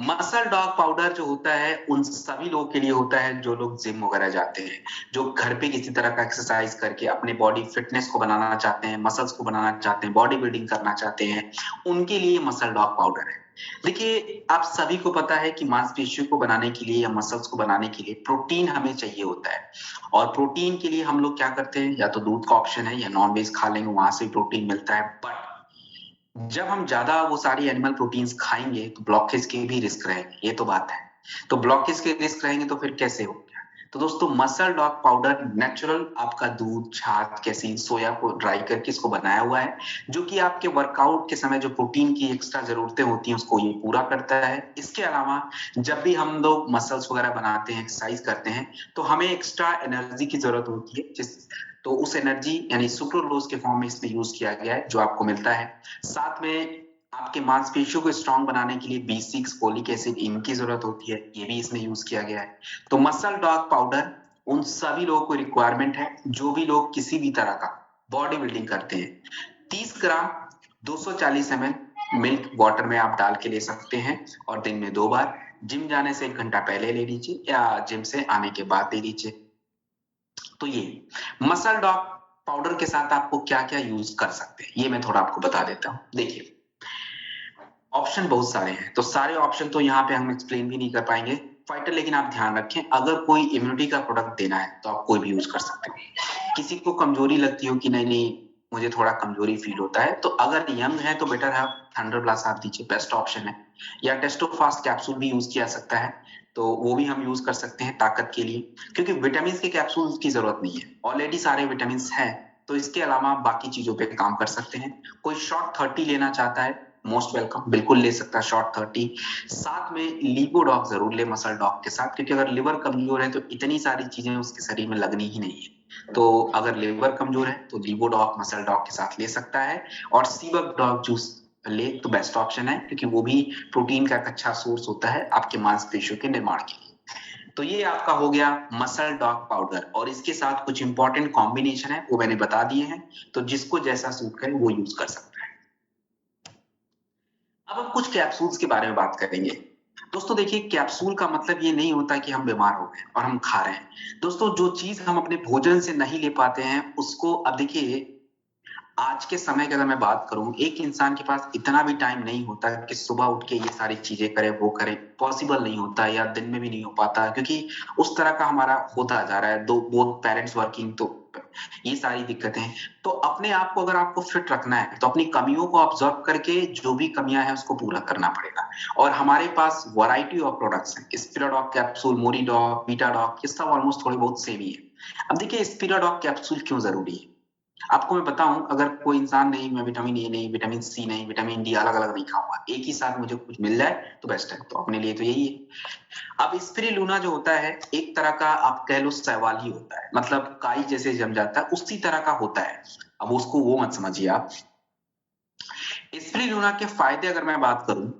मसल डॉग पाउडर जो होता है उन सभी लोगों के लिए होता है जो लोग जिम वगैरह जाते हैं, जो घर पे किसी तरह का एक्सरसाइज करके अपने बॉडी फिटनेस को बनाना चाहते हैं, मसल्स को बनाना चाहते हैं, बॉडी बिल्डिंग करना चाहते हैं, उनके लिए मसल डॉग पाउडर है। देखिए आप सभी को पता है कि मांसपेशियों को बनाने के लिए या मसल्स को बनाने के लिए प्रोटीन हमें चाहिए होता है। और प्रोटीन के लिए हम लोग क्या करते हैं, या तो दूध का ऑप्शन है या नॉन वेज खा लेंगे, वहां से प्रोटीन मिलता है। बट जब हम ज्यादा वो सारी एनिमल प्रोटीन्स खाएंगे तो ब्लॉकेज के भी रिस्क रहेंगे, ये तो बात है। तो ब्लॉकेज के रिस्क रहेंगे तो फिर कैसे हो। तो दोस्तों मसल डॉग पाउडर नेचुरल आपका दूध, छाछ, कैसीन, सोया को ड्राई करके इसको बनाया हुआ है, जो कि आपके वर्कआउट के समय जो प्रोटीन की एक्स्ट्रा जरूरतें होती हैं उसको ये पूरा करता है। इसके अलावा जब भी हम लोग मसल्स वगैरह बनाते हैं, एक्सरसाइज करते हैं, तो हमें एक्स्ट्रा एनर्जी की जरूरत होती है, जिस तो उस एनर्जी यानी सुक्रोलोज के फॉर्म में इसमें यूज किया गया है, जो आपको मिलता है। साथ में आपके मांसपेशियों को स्ट्रांग बनाने के लिए B6, फोलिक एसिड, इनकी जरूरत होती है, ये भी इसमें यूज किया गया है। तो मसल डॉग पाउडर उन सभी लोगों को रिक्वायरमेंट है जो भी लोग किसी भी तरह का बॉडी बिल्डिंग करते हैं। 30 ग्राम 240 ml मिल्क वाटर में आप डाल के ले सकते हैं, और दिन में 2 बार, जिम जाने से 1 घंटा पहले ले लीजिए या जिम से आने के बाद ले लीजिए। तो ये मसल डॉग पाउडर के साथ आपको क्या क्या यूज कर सकते हैं ये मैं थोड़ा आपको बता देता हूँ। देखिए ऑप्शन बहुत सारे हैं, तो सारे ऑप्शन तो यहाँ पे हम एक्सप्लेन भी नहीं कर पाएंगे फाइटर, लेकिन आप ध्यान रखें अगर कोई इम्यूनिटी का प्रोडक्ट देना है तो आप कोई भी यूज कर सकते हैं। किसी को कमजोरी लगती हो कि नहीं नहीं मुझे थोड़ा कमजोरी फील होता है, तो अगर यंग है तो बेटर है थंडर ब्लास्ट आप दीजिए, बेस्ट ऑप्शन है। या टेस्टोफास्ट कैप्सूल भी यूज किया सकता है, तो वो भी हम यूज कर सकते हैं ताकत के लिए, क्योंकि विटामिन के कैप्सूल की जरूरत नहीं है, ऑलरेडी सारे विटामिन हैं। तो इसके अलावा आप बाकी चीजों पे काम कर सकते हैं। कोई शॉर्ट 30 लेना चाहता है, मोस्ट वेलकम, बिल्कुल ले सकता है शॉर्ट 30। साथ में लिपोडॉग जरूर ले मसल डॉग के साथ, क्योंकि अगर लिवर कमजोर है तो इतनी सारी चीजें उसके शरीर में लगनी ही नहीं है। तो अगर लिवर कमजोर है तो लिपोडॉग मसल डॉग के साथ ले सकता है। और सीबक डॉग जूस ले तो बेस्ट ऑप्शन है, क्योंकि वो भी प्रोटीन का एक अच्छा सोर्स होता है आपके मांसपेशियों के निर्माण के लिए। तो ये आपका हो गया मसल डॉग पाउडर, और इसके साथ कुछ इंपॉर्टेंट कॉम्बिनेशन है वो मैंने बता दिए हैं, तो जिसको जैसा सूट करे वो यूज कर सकता है। अब हम कुछ कैप्सूल्स के बारे में बात करेंगे। दोस्तों देखिए कैप्सूल का मतलब ये नहीं होता कि हम बीमार हो गए और हम खा रहे हैं। दोस्तों जो चीज हम अपने भोजन से नहीं ले पाते हैं उसको, अब देखिए आज के समय की अगर मैं बात करूं, एक इंसान के पास इतना भी टाइम नहीं होता कि सुबह उठ के ये सारी चीजें करे, वो करे, पॉसिबल नहीं होता, या दिन में भी नहीं हो पाता, क्योंकि उस तरह का हमारा होता जा रहा है, दो बोथ पेरेंट्स वर्किंग, तो ये सारी दिक्कतें हैं। तो अपने आप को अगर आपको फिट रखना है तो अपनी कमियों को ऑब्जर्व करके जो भी कमियां हैं उसको पूरा करना पड़ेगा। और हमारे पास वैरायटी ऑफ प्रोडक्ट्स हैं, स्पिराडॉग कैप्सूल, मोरीडॉग, बीटाडॉग, ये सब ऑलमोस्ट थोड़े बहुत सेम ही है। अब देखिए स्पिराडॉग कैप्सूल क्यों जरूरी है आपको मैं बताऊं, अगर कोई इंसान नहीं मैं विटामिन ए नहीं, विटामिन सी नहीं, विटामिन डी अलग अलग नहीं खाऊंगा, एक ही साथ मुझे कुछ मिल जाए तो बेस्ट है, तो अपने लिए तो यही है। अब स्पिरुलिना जो होता है एक तरह का आप कह लो शैवाल ही होता है, मतलब काई जैसे जम जाता है उसी तरह का होता है। अब उसको वो मत समझिए आप। स्पिरुलिना के फायदे अगर मैं बात करूं,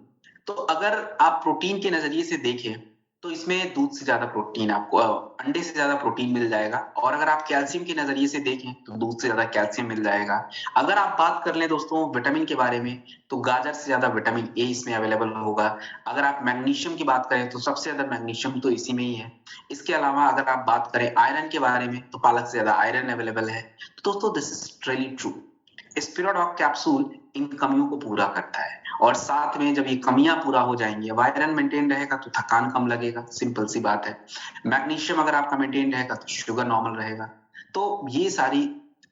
तो अगर आप प्रोटीन के नजरिए से देखें तो इसमें दूध से ज्यादा प्रोटीन आपको, अंडे से ज्यादा प्रोटीन मिल जाएगा। और अगर आप कैल्शियम के नजरिए से देखें तो दूध से ज्यादा कैल्शियम मिल जाएगा। अगर आप बात कर लें दोस्तों विटामिन के बारे में, तो गाजर से ज्यादा विटामिन ए इसमें अवेलेबल होगा। अगर आप मैग्नीशियम की बात करें तो सबसे ज्यादा मैग्नीशियम तो इसी में ही है। इसके अलावा अगर आप बात करें आयरन के बारे में तो पालक से ज्यादा आयरन अवेलेबल है। तो दोस्तों दिस इज रियली ट्रू, स्पिराडॉग कैप्सूल इन कमियों को पूरा करता है। और साथ में जब ये कमियां पूरा हो जाएंगी, अब आयरन मेंटेन रहेगा तो थकान कम लगेगा, सिंपल सी बात है। मैग्नीशियम अगर आपका मेंटेन रहेगा तो शुगर नॉर्मल रहेगा। तो ये सारी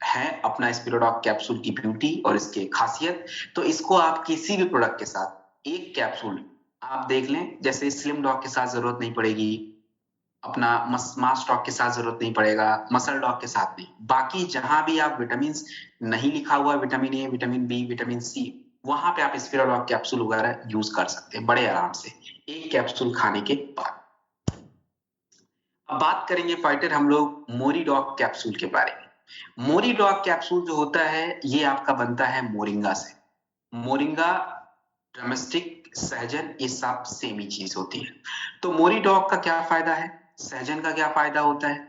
है अपना स्पिराडॉग कैप्सूल की ब्यूटी और इसकी खासियत। तो इसको आप किसी भी प्रोडक्ट के साथ एक कैप्सूल आप देख लें, जैसे स्लिम डॉग के साथ जरूरत नहीं पड़ेगी, अपना मास डॉग के साथ जरूरत नहीं पड़ेगा, मसल डॉग के साथ नहीं, बाकी जहां भी आप विटामिन नहीं लिखा हुआ, vitamin A, vitamin B, vitamin C, वहां पे आप स्पिराडॉग कैप्सूल वगैरह यूज कर सकते हैं बड़े आराम से एक कैप्सूल खाने के बाद। अब बात करेंगे फाइटर हम लोग मोरीडॉग कैप्सूल के बारे में। मोरीडॉग कैप्सूल जो होता है ये आपका बनता है मोरिंगा से। मोरिंगा, ड्रमस्टिक, सहजन, ये सब सेम ही चीज होती है। तो मोरीडॉग का क्या फायदा है, सहजन का क्या फायदा होता है?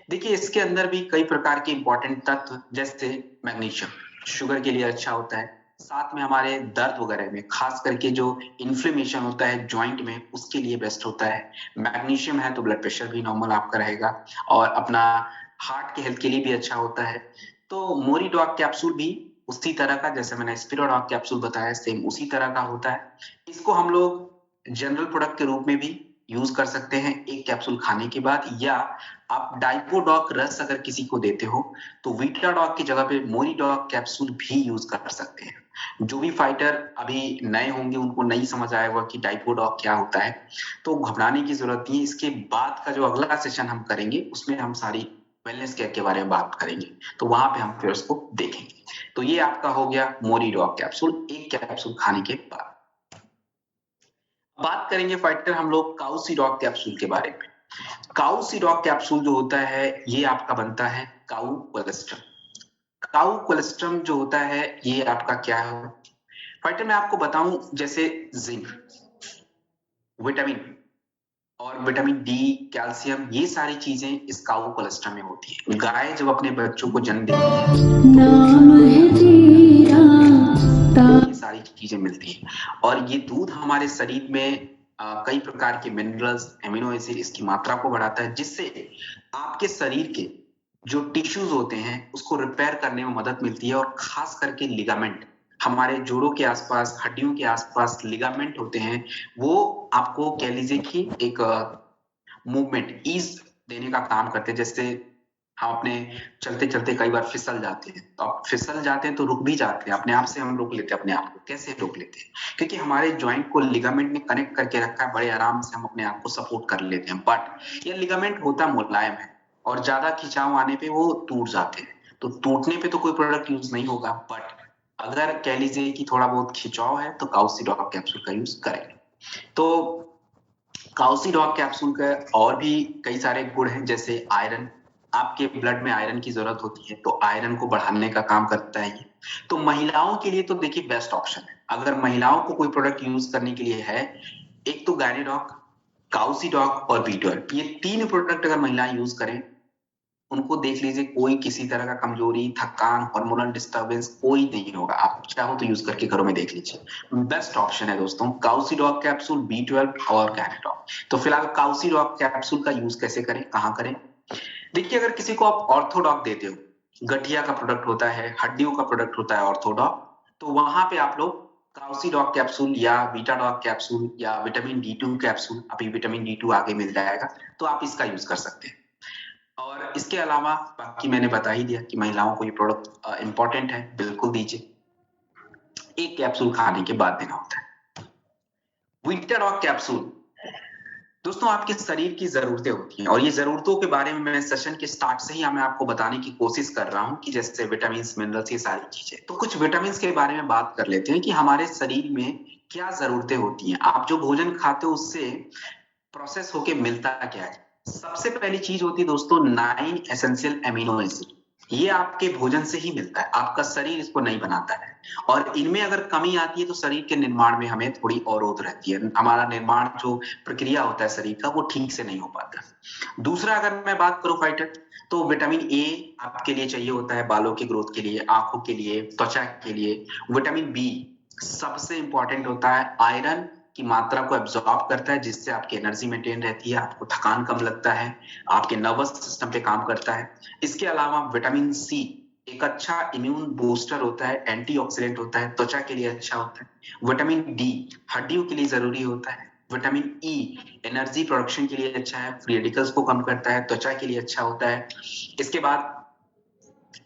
देखिए इसके अंदर भी कई प्रकार के इंपॉर्टेंट तत्व, जैसे मैग्नीशियम शुगर के लिए अच्छा होता है, साथ में हमारे दर्द वगैरह में, खास करके जो इन्फ्लेमेशन होता है जॉइंट में, उसके लिए बेस्ट होता है। मैग्नीशियम है तो ब्लड प्रेशर भी नॉर्मल आपका रहेगा, और अपना हार्ट के हेल्थ के लिए भी अच्छा होता है। तो मोरीडॉग कैप्सूल भी उसी तरह का, जैसे मैंने स्पिराडॉग कैप्सूल बताया सेम उसी तरह का होता है। इसको हम लोग जनरल प्रोडक्ट के रूप में भी यूज कर सकते हैं एक कैप्सूल खाने के बाद, या आप डाइपोडॉक रस अगर किसी को देते हो तो वीटाडॉक की जगह पे मोरीडॉक कैप्सूल भी यूज कर सकते हैं। जो भी फाइटर अभी नए होंगे उनको नहीं समझ आया होगा कि डाइपोडॉक क्या होता है, तो घबराने की जरूरत नहीं है। इसके बाद का जो अगला सेशन हम करेंगे उसमें हम सारी वेलनेस केयर के बारे में बात करेंगे, तो वहां पे हम फिर उसको देखेंगे। तो ये आपका हो गया मोरीडॉक कैप्सूल एक कैप्सूल खाने के बाद। बात करेंगे फाइटर हम लोग काउसीडॉक कैप्सूल के बारे में। काउसीडॉक कैप्सूल जो होता है ये आपका बनता है काउ कोलेस्ट्रम। काउ कोलेस्ट्रम जो होता है ये आपका क्या है फाइटर, मैं आपको बताऊं, जैसे जिंक, विटामिन और विटामिन डी, कैल्शियम, ये सारी चीजें इस काउ कोलेस्ट्रम में होती है। गाय जब अपने बच्चों को जन्म देती है तो ये सारी चीजें मिलती है, और ये दूध हमारे शरीर में कई प्रकार के मिनरल्स, एमिनो एसिड, इसकी मात्रा को बढ़ाता है, जिससे आपके शरीर के जो टिश्यूज होते हैं उसको रिपेयर करने में मदद मिलती है, और खास करके लिगामेंट, हमारे जोड़ों के आसपास, हड्डियों के आसपास लिगामेंट होते हैं, वो आपको कह लीजिए कि एक मूवमेंट ईज देने का काम करते हैं। जैसे हम अपने चलते चलते कई बार फिसल जाते हैं, तो आप फिसल जाते हैं तो रुक भी जाते हैं, अपने आप से हम रोक लेते हैं अपने आप को। कैसे रोक लेते हैं? क्योंकि हमारे जॉइंट को लिगामेंट ने कनेक्ट करके रखा है, बड़े आराम से हम अपने आप को सपोर्ट कर लेते हैं। बट ये लिगामेंट होता मुलायम है, और ज्यादा खिंचाव आने पे वो टूट जाते हैं। तो टूटने पे तो कोई प्रोडक्ट यूज नहीं होगा, बट अगर कह लीजिए कि थोड़ा बहुत खिंचाव है तो काउसिडॉक कैप्सूल का यूज करें। तो काउसिडॉक कैप्सूल का और भी कई सारे गुण हैं, जैसे आयरन, आपके ब्लड में आयरन की जरूरत होती है, तो आयरन को बढ़ाने का काम करता है ये। तो महिलाओं के लिए तो देखिए बेस्ट ऑप्शन है, अगर महिलाओं को कोई प्रोडक्ट यूज करने के लिए है, एक तो गायनेडॉक, काउसिडॉक और बी12, ये तीन प्रोडक्ट अगर महिलाएं यूज करें, उनको देख लीजिए कोई किसी तरह का कमजोरी, थकान, हार्मोनल डिस्टर्बेंस कोई नहीं होगा। आप चाहो तो यूज करके घरों में देख लीजिए, बेस्ट ऑप्शन है दोस्तों काउसिडॉक कैप्सूल, बी12 और गायनेडॉक। तो फिलहाल काउसिडॉक कैप्सूल का यूज कैसे करें, कहाँ करें? देखिए, अगर किसी को आप ऑर्थोडॉक देते हो, गठिया का प्रोडक्ट होता है, हड्डियों का प्रोडक्ट होता है ऑर्थोडॉक, तो वहां पे आप लोग काउसिडॉक कैप्सूल या बीटाडॉक कैप्सूल या विटामिन डी2 कैप्सूल, अभी विटामिन डी2 आगे मिल जाएगा, तो आप इसका यूज कर सकते हैं। और इसके अलावा बाकी मैंने बता ही दिया कि महिलाओं को ये प्रोडक्ट इंपॉर्टेंट है, बिल्कुल दीजिए। एक कैप्सूल खाने के बाद देना होता है। विटाडॉक कैप्सूल, दोस्तों आपके शरीर की जरूरतें होती हैं, और ये जरूरतों के बारे में मैं सेशन के स्टार्ट से ही मैं आपको बताने की कोशिश कर रहा हूँ कि जैसे विटामिन, मिनरल्स, ये सारी चीजें। तो कुछ विटामिन के बारे में बात कर लेते हैं कि हमारे शरीर में क्या जरूरतें होती हैं। आप जो भोजन खाते हो उससे प्रोसेस होके मिलता क्या है? सबसे पहली चीज होती है दोस्तों 9 एसेंशियल एमिनो एसिड, ये आपके भोजन से ही मिलता है, आपका शरीर इसको नहीं बनाता है। और इनमें अगर कमी आती है तो शरीर के निर्माण में हमें थोड़ी अवरोध रहती है, हमारा निर्माण जो प्रक्रिया होता है शरीर का, वो ठीक से नहीं हो पाता। दूसरा, अगर मैं बात करूं फाइटर, तो विटामिन ए आपके लिए चाहिए होता है बालों की ग्रोथ के लिए, आंखों के लिए, त्वचा के लिए। विटामिन बी सबसे इंपॉर्टेंट होता है, आयरन की मात्रा को एब्जॉर्ब करता है, जिससे आपकी एनर्जी मेंटेन रहती है, आपको थकान कम लगता है, आपके नर्वस सिस्टम पे काम करता है। इसके अलावा विटामिन सी एक अच्छा इम्यून बूस्टर होता है, एंटीऑक्सीडेंट होता है, त्वचा के लिए अच्छा होता है। विटामिन डी हड्डियों के लिए जरूरी होता है। विटामिन ई एनर्जी प्रोडक्शन के लिए अच्छा है, फ्री रेडिकल्स को कम करता है, त्वचा के लिए अच्छा होता है। इसके बाद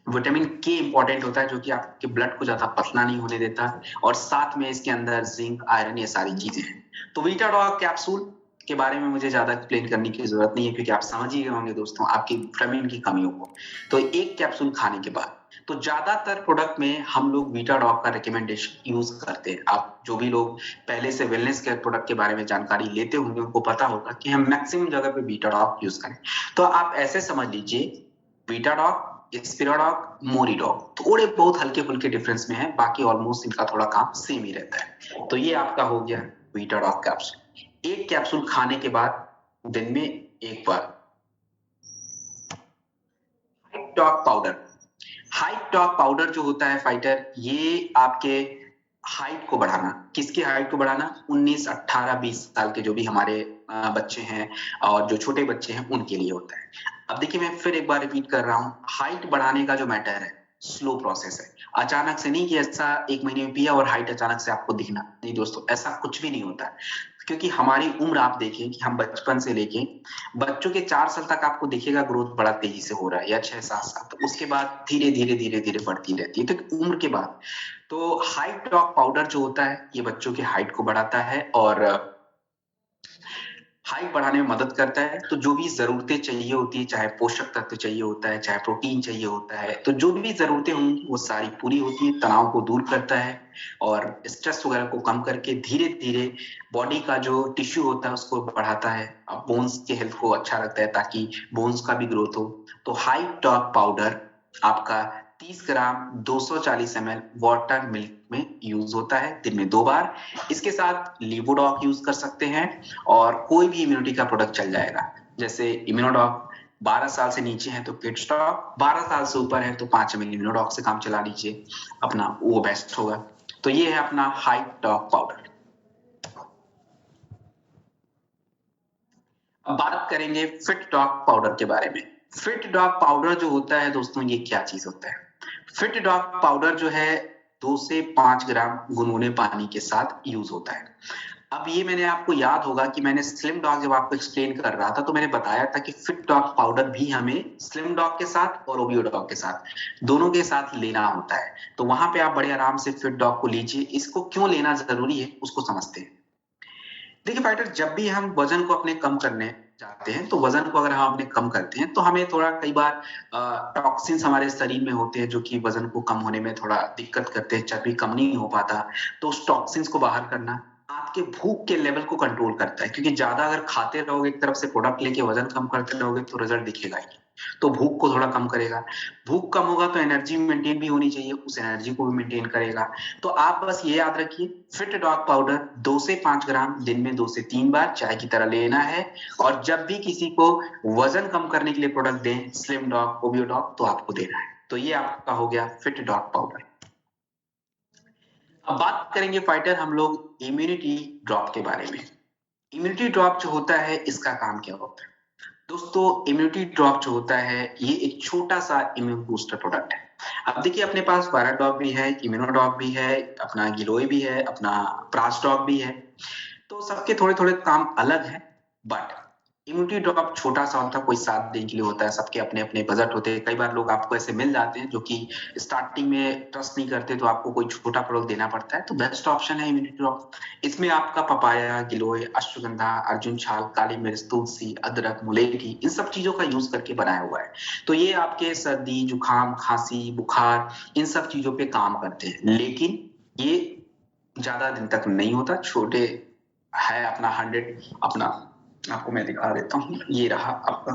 विटामिन के इंपॉर्टेंट होता है, जो कि आपके ब्लड को ज्यादा पतला नहीं होने देता, और साथ में इसके अंदर जिंक, आयरन, ये सारी चीजें हैं। तो विटाडॉक कैप्सूल के बारे में मुझे ज्यादा एक्सप्लेन करने की जरूरत नहीं है, क्योंकि आप समझ ही गए होंगे दोस्तों आपकी विटामिन की कमियों को। तो एक कैप्सूल खाने के बाद, तो ज्यादातर प्रोडक्ट में हम लोग विटाडॉक का रिकमेंडेशन यूज करते हैं। आप जो भी लोग पहले से वेलनेस केयर प्रोडक्ट के बारे में जानकारी लेते होंगे, उनको पता होगा कि हम मैक्सिमम जगह पे विटाडॉक यूज करें। तो आप ऐसे समझ लीजिए, बीटाडॉक, स्पिराडॉक, मोरिडॉक थोड़े बहुत हल्के फुल्के डिफरेंस में है, बाकी ऑलमोस्ट इनका थोड़ा काम सेम ही रहता है। तो ये आपका हो गया बीटाडॉक कैप्सूल। एक कैप्सूल खाने के बाद दिन में एक बार। Height talk powder, height talk powder जो होता है फाइटर, ये आपके हाइट को बढ़ाना, किसकी हाइट को बढ़ाना? 19, 18, 20 साल के जो भी हमारे बच्चे हैं और जो छोटे बच्चे हैं, उनके लिए होता है। अब देखिए, मैं फिर एक बार रिपीट कर रहा हूँ, हाइट बढ़ाने का जो मैटर है, स्लो प्रोसेस है। अचानक से नहीं कि ऐसा 1 महीने में पिया और हाइट अचानक से आपको दिखना, नहीं दोस्तों, ऐसा कुछ भी नहीं होता। क्योंकि हमारी उम्र आप देखें कि हम बचपन से लेके बच्चों के 4 साल तक आपको दिखेगा ग्रोथ बड़ा तेजी से हो रहा है, या 6-7 साल, तो उसके बाद धीरे धीरे धीरे धीरे बढ़ती रहती है, तो उम्र के बाद। तो हाइट टॉक पाउडर जो होता है, ये बच्चों की हाइट को बढ़ाता है और हाइट बढ़ाने में मदद करता है। तो जो भी जरूरतें चाहिए होती है, चाहे पोषक तत्व चाहिए होता है, चाहे प्रोटीन चाहिए होता है, तो जो भी जरूरतें होंगी वो सारी पूरी होती है। तनाव को दूर करता है और स्ट्रेस वगैरह को कम करके धीरे धीरे बॉडी का जो टिश्यू होता है उसको बढ़ाता है, बोन्स के हेल्थ को अच्छा रखता है, ताकि बोन्स का भी ग्रोथ हो। तो हाइट टॉक पाउडर आपका 30 ग्राम 240 ml वाटर मिल्क में यूज होता है, दिन में 2 बार। इसके साथ लिवोडॉक यूज कर सकते हैं, और कोई भी इम्यूनिटी का प्रोडक्ट चल जाएगा, जैसे इम्यूनोडॉक। 12 साल से नीचे है तो किड्सटॉक, 12 साल से ऊपर है तो 5 ml इम्यूनोडॉक से काम चला लीजिए अपना, वो बेस्ट होगा। तो ये है अपना हाइट टॉक पाउडर। अब बात करेंगे फिट टॉक पाउडर के बारे में। फिट डॉग पाउडर जो होता है दोस्तों, ये क्या चीज होता है? फिट डॉग पाउडर जो है 2 से 5 ग्राम गुनगुने पानी के साथ यूज होता है। अब ये मैंने आपको याद होगा कि मैंने स्लिम डॉग जब आपको एक्सप्लेन कर रहा था तो मैंने बताया था कि फिट डॉग पाउडर भी हमें स्लिम डॉग के साथ और ओबियो डॉग के साथ दोनों के साथ लेना होता है। तो वहां पे आप बड़े आराम से फिट डॉग को लीजिए। इसको क्यों लेना जरूरी है उसको समझते हैं। देखिए फाइटर, जब भी हम वजन को अपने कम करने जाते हैं तो वजन को अगर हम अपने कम करते हैं तो हमें थोड़ा कई बार टॉक्सिन्स हमारे शरीर में होते हैं जो कि वजन को कम होने में थोड़ा दिक्कत करते हैं, चर्बी कम नहीं हो पाता। तो उस टॉक्सिन्स को बाहर करना आपके भूख के लेवल को कंट्रोल करता है, क्योंकि ज्यादा अगर खाते रहोगे एक तरफ से प्रोडक्ट लेके वजन कम करते रहोगे तो रिजल्ट दिखेगा ही। तो भूख को थोड़ा कम करेगा। भूख कम होगा तो एनर्जी मेंटेन भी होनी चाहिए, उस एनर्जी को भी मेंटेन करेगा। तो आप बस ये याद रखिए, फिट डॉग पाउडर 2 से 5 ग्राम दिन में 2 से 3 बार चाय की तरह लेना है। और जब भी किसी को वजन कम करने के लिए प्रोडक्ट दें, स्लिम डॉग, ओबियो डॉग, तो आपको देना है। तो ये आपका हो गया फिट डॉग पाउडर। अब बात करेंगे फाइटर हम लोग इम्यूनिटी ड्रॉप के बारे में। इम्यूनिटी ड्रॉप जो होता है इसका काम क्या होता है? दोस्तों, इम्यूनिटी ड्रॉप जो होता है ये एक छोटा सा इम्यून बूस्टर प्रोडक्ट है। अब देखिए अपने पास वायरल डॉग भी है, इम्यूनो डॉग भी है, अपना गिलोय भी है, अपना प्रास डॉग भी है। तो सबके थोड़े थोड़े काम अलग है। बट इम्यूनिटी ड्रॉप छोटा सा होता है, कोई 7 दिन के लिए होता है। सबके अपने अपने बजट होते हैं। कई बार लोग आपको ऐसे मिल जाते हैं जो कि स्टार्टिंग में ट्रस्ट नहीं करते, तो आपको कोई छोटा प्रोडक्ट देना पड़ता है। तो बेस्ट ऑप्शन है इम्यूनिटी ड्रॉप। इसमें आपका पपाया, गिलोय, अश्वगंधा, अर्जुन छाल, काली मिर्च, तुलसी, अदरक, मुलेठी, इन सब चीजों का यूज करके बनाया हुआ है। तो ये आपके सर्दी, जुकाम, खांसी, बुखार, इन सब चीजों पे काम करते हैं। लेकिन ये ज्यादा दिन तक नहीं होता। छोटे है अपना 100, अपना आपको मैं दिखा देता हूँ। ये रहा आपका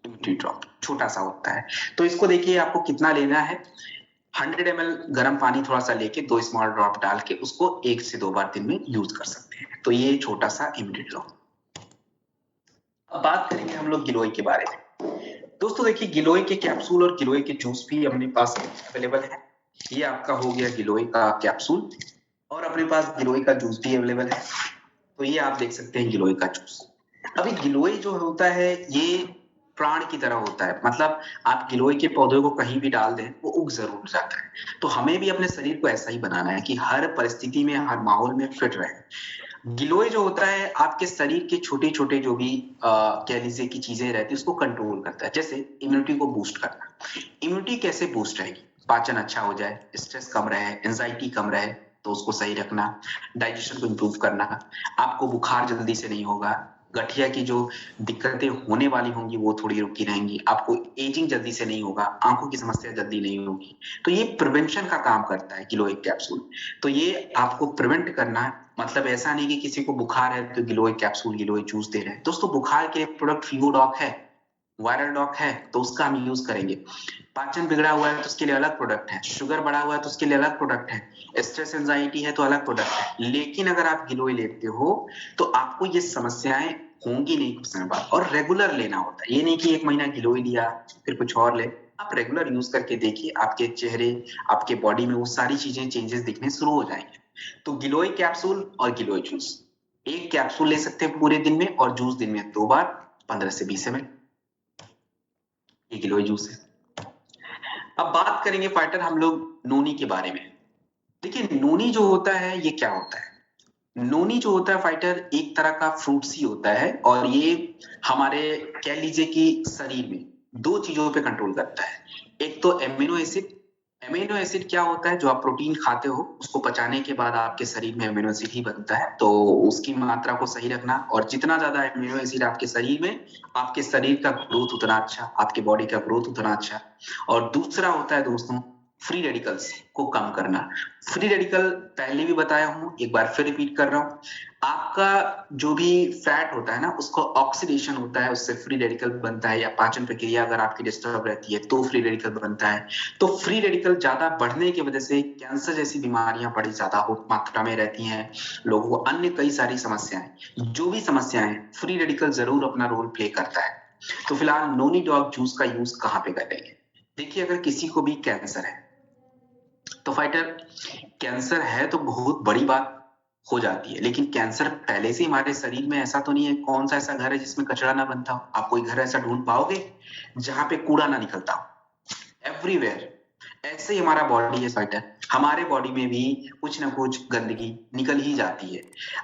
इम्यूनिटी ड्रॉप, छोटा सा होता है। तो इसको देखिए आपको कितना लेना है। 100 ml गर्म पानी थोड़ा सा लेके 2 स्मॉल ड्रॉप डाल के उसको 1 से 2 बार दिन में यूज कर सकते हैं। तो ये छोटा सा इम्यूनिटी ड्रॉप। अब बात करेंगे हम लोग गिलोय के बारे में। दोस्तों देखिए, गिलोय के कैप्सूल और गिलोय के जूस भी अपने पास अवेलेबल है। ये आपका हो गया गिलोय का कैप्सूल, और अपने पास गिलोय का जूस भी अवेलेबल है। तो ये आप देख सकते हैं गिलोय का जूस। अभी गिलोय जो होता है ये प्राण की तरह होता है। मतलब आप गिलोय के पौधे को कहीं भी डाल दें वो उग जरूर जाता है। तो हमें भी अपने शरीर को ऐसा ही बनाना है कि हर परिस्थिति में, हर माहौल में फिट रहे। गिलोय जो होता है आपके शरीर के छोटे छोटे जो भी कह लीजिए की चीजें रहती है उसको कंट्रोल करता है। जैसे इम्यूनिटी को बूस्ट करना। इम्यूनिटी कैसे बूस्ट रहेगी? पाचन अच्छा हो जाए, स्ट्रेस कम रहे, एंजाइटी कम रहे, तो उसको सही रखना। डाइजेशन को इम्प्रूव करना, आपको बुखार जल्दी से नहीं होगा, गठिया की जो दिक्कतें होने वाली होंगी वो थोड़ी रुकी रहेंगी, आपको एजिंग जल्दी से नहीं होगा, आंखों की समस्या जल्दी नहीं होगी। तो ये प्रिवेंशन का काम करता है गिलोय कैप्सूल। तो ये आपको प्रिवेंट करना है। मतलब ऐसा नहीं कि किसी को बुखार है तो गिलोय कैप्सूल, गिलोय जूस दे रहे हैं। दोस्तों बुखार के प्रोडक्ट फीवर डॉग है, वायरल डॉग है, तो उसका हम यूज करेंगे। पाचन बिगड़ा हुआ है तो उसके लिए अलग प्रोडक्ट है, शुगर बढ़ा हुआ है तो उसके लिए अलग प्रोडक्ट है, स्ट्रेस एंजाइटी है तो अलग प्रोडक्ट है। लेकिन अगर आप गिलोय लेते हो तो आपको ये समस्याएं होंगी नहीं कुछ समय बाद। और रेगुलर लेना होता है, ये नहीं कि 1 महीना गिलोय लिया फिर कुछ और ले। आप रेगुलर यूज करके देखिए, आपके चेहरे, आपके बॉडी में वो सारी चीजें चेंजेस दिखने शुरू हो जाएंगे। तो गिलोय कैप्सूल और गिलोय जूस, एक कैप्सूल ले सकते हैं पूरे दिन में, और जूस दिन में 2 बार, 15 से 20 ml। ये गिलोय जूस है। अब बात करेंगे फाइटर हम लोग नोनी के बारे में। देखिए नोनी जो होता है ये क्या होता है? नोनी जो होता है फाइटर एक तरह का फ्रूट्स ही होता है, और ये हमारे कह लीजिए कि शरीर में 2 चीजों पे कंट्रोल करता है। एक तो एमिनो एसिड। एमिनो एसिड क्या होता है? जो आप प्रोटीन खाते हो उसको पचाने के बाद आपके शरीर में एमिनो एसिड ही बनता है। तो उसकी मात्रा को सही रखना, और जितना ज्यादा एमिनो एसिड आपके शरीर में, आपके शरीर का ग्रोथ उतना अच्छा, आपके बॉडी का ग्रोथ उतना अच्छा। और दूसरा होता है दोस्तों फ्री रेडिकल्स को कम करना। फ्री रेडिकल पहले भी बताया हूं, एक बार फिर रिपीट कर रहा हूं। आपका जो भी फैट होता है ना उसको ऑक्सीडेशन होता है, उससे फ्री रेडिकल बनता है। या पाचन प्रक्रिया अगर आपकी डिस्टर्ब रहती है तो फ्री रेडिकल बनता है। तो फ्री रेडिकल ज्यादा बढ़ने की वजह से कैंसर जैसी बीमारियां बड़ी ज्यादा मात्रा में रहती हैं लोगों को, अन्य कई सारी समस्याएं, जो भी समस्याएं, फ्री रेडिकल जरूर अपना रोल प्ले करता है। तो फिलहाल नोनी डॉग जूस का यूज कहाँ पे करेंगे? देखिए अगर किसी को भी कैंसर है तो फाइटर, कैंसर है तो बहुत बड़ी बात हो जाती है। लेकिन कैंसर पहले से हमारे शरीर में, ऐसा तो नहीं है, कौन सा ऐसा घर है जिसमें कचरा ना बनता हो? आप कोई घर ऐसा ढूंढ पाओगे जहां पे कूड़ा ना निकलता हो? एवरीवेयर। ऐसे ही हमारा बॉडी है फाइटर, हमारे बॉडी में भी कुछ ना कुछ गंदगी निकल ही जाती है।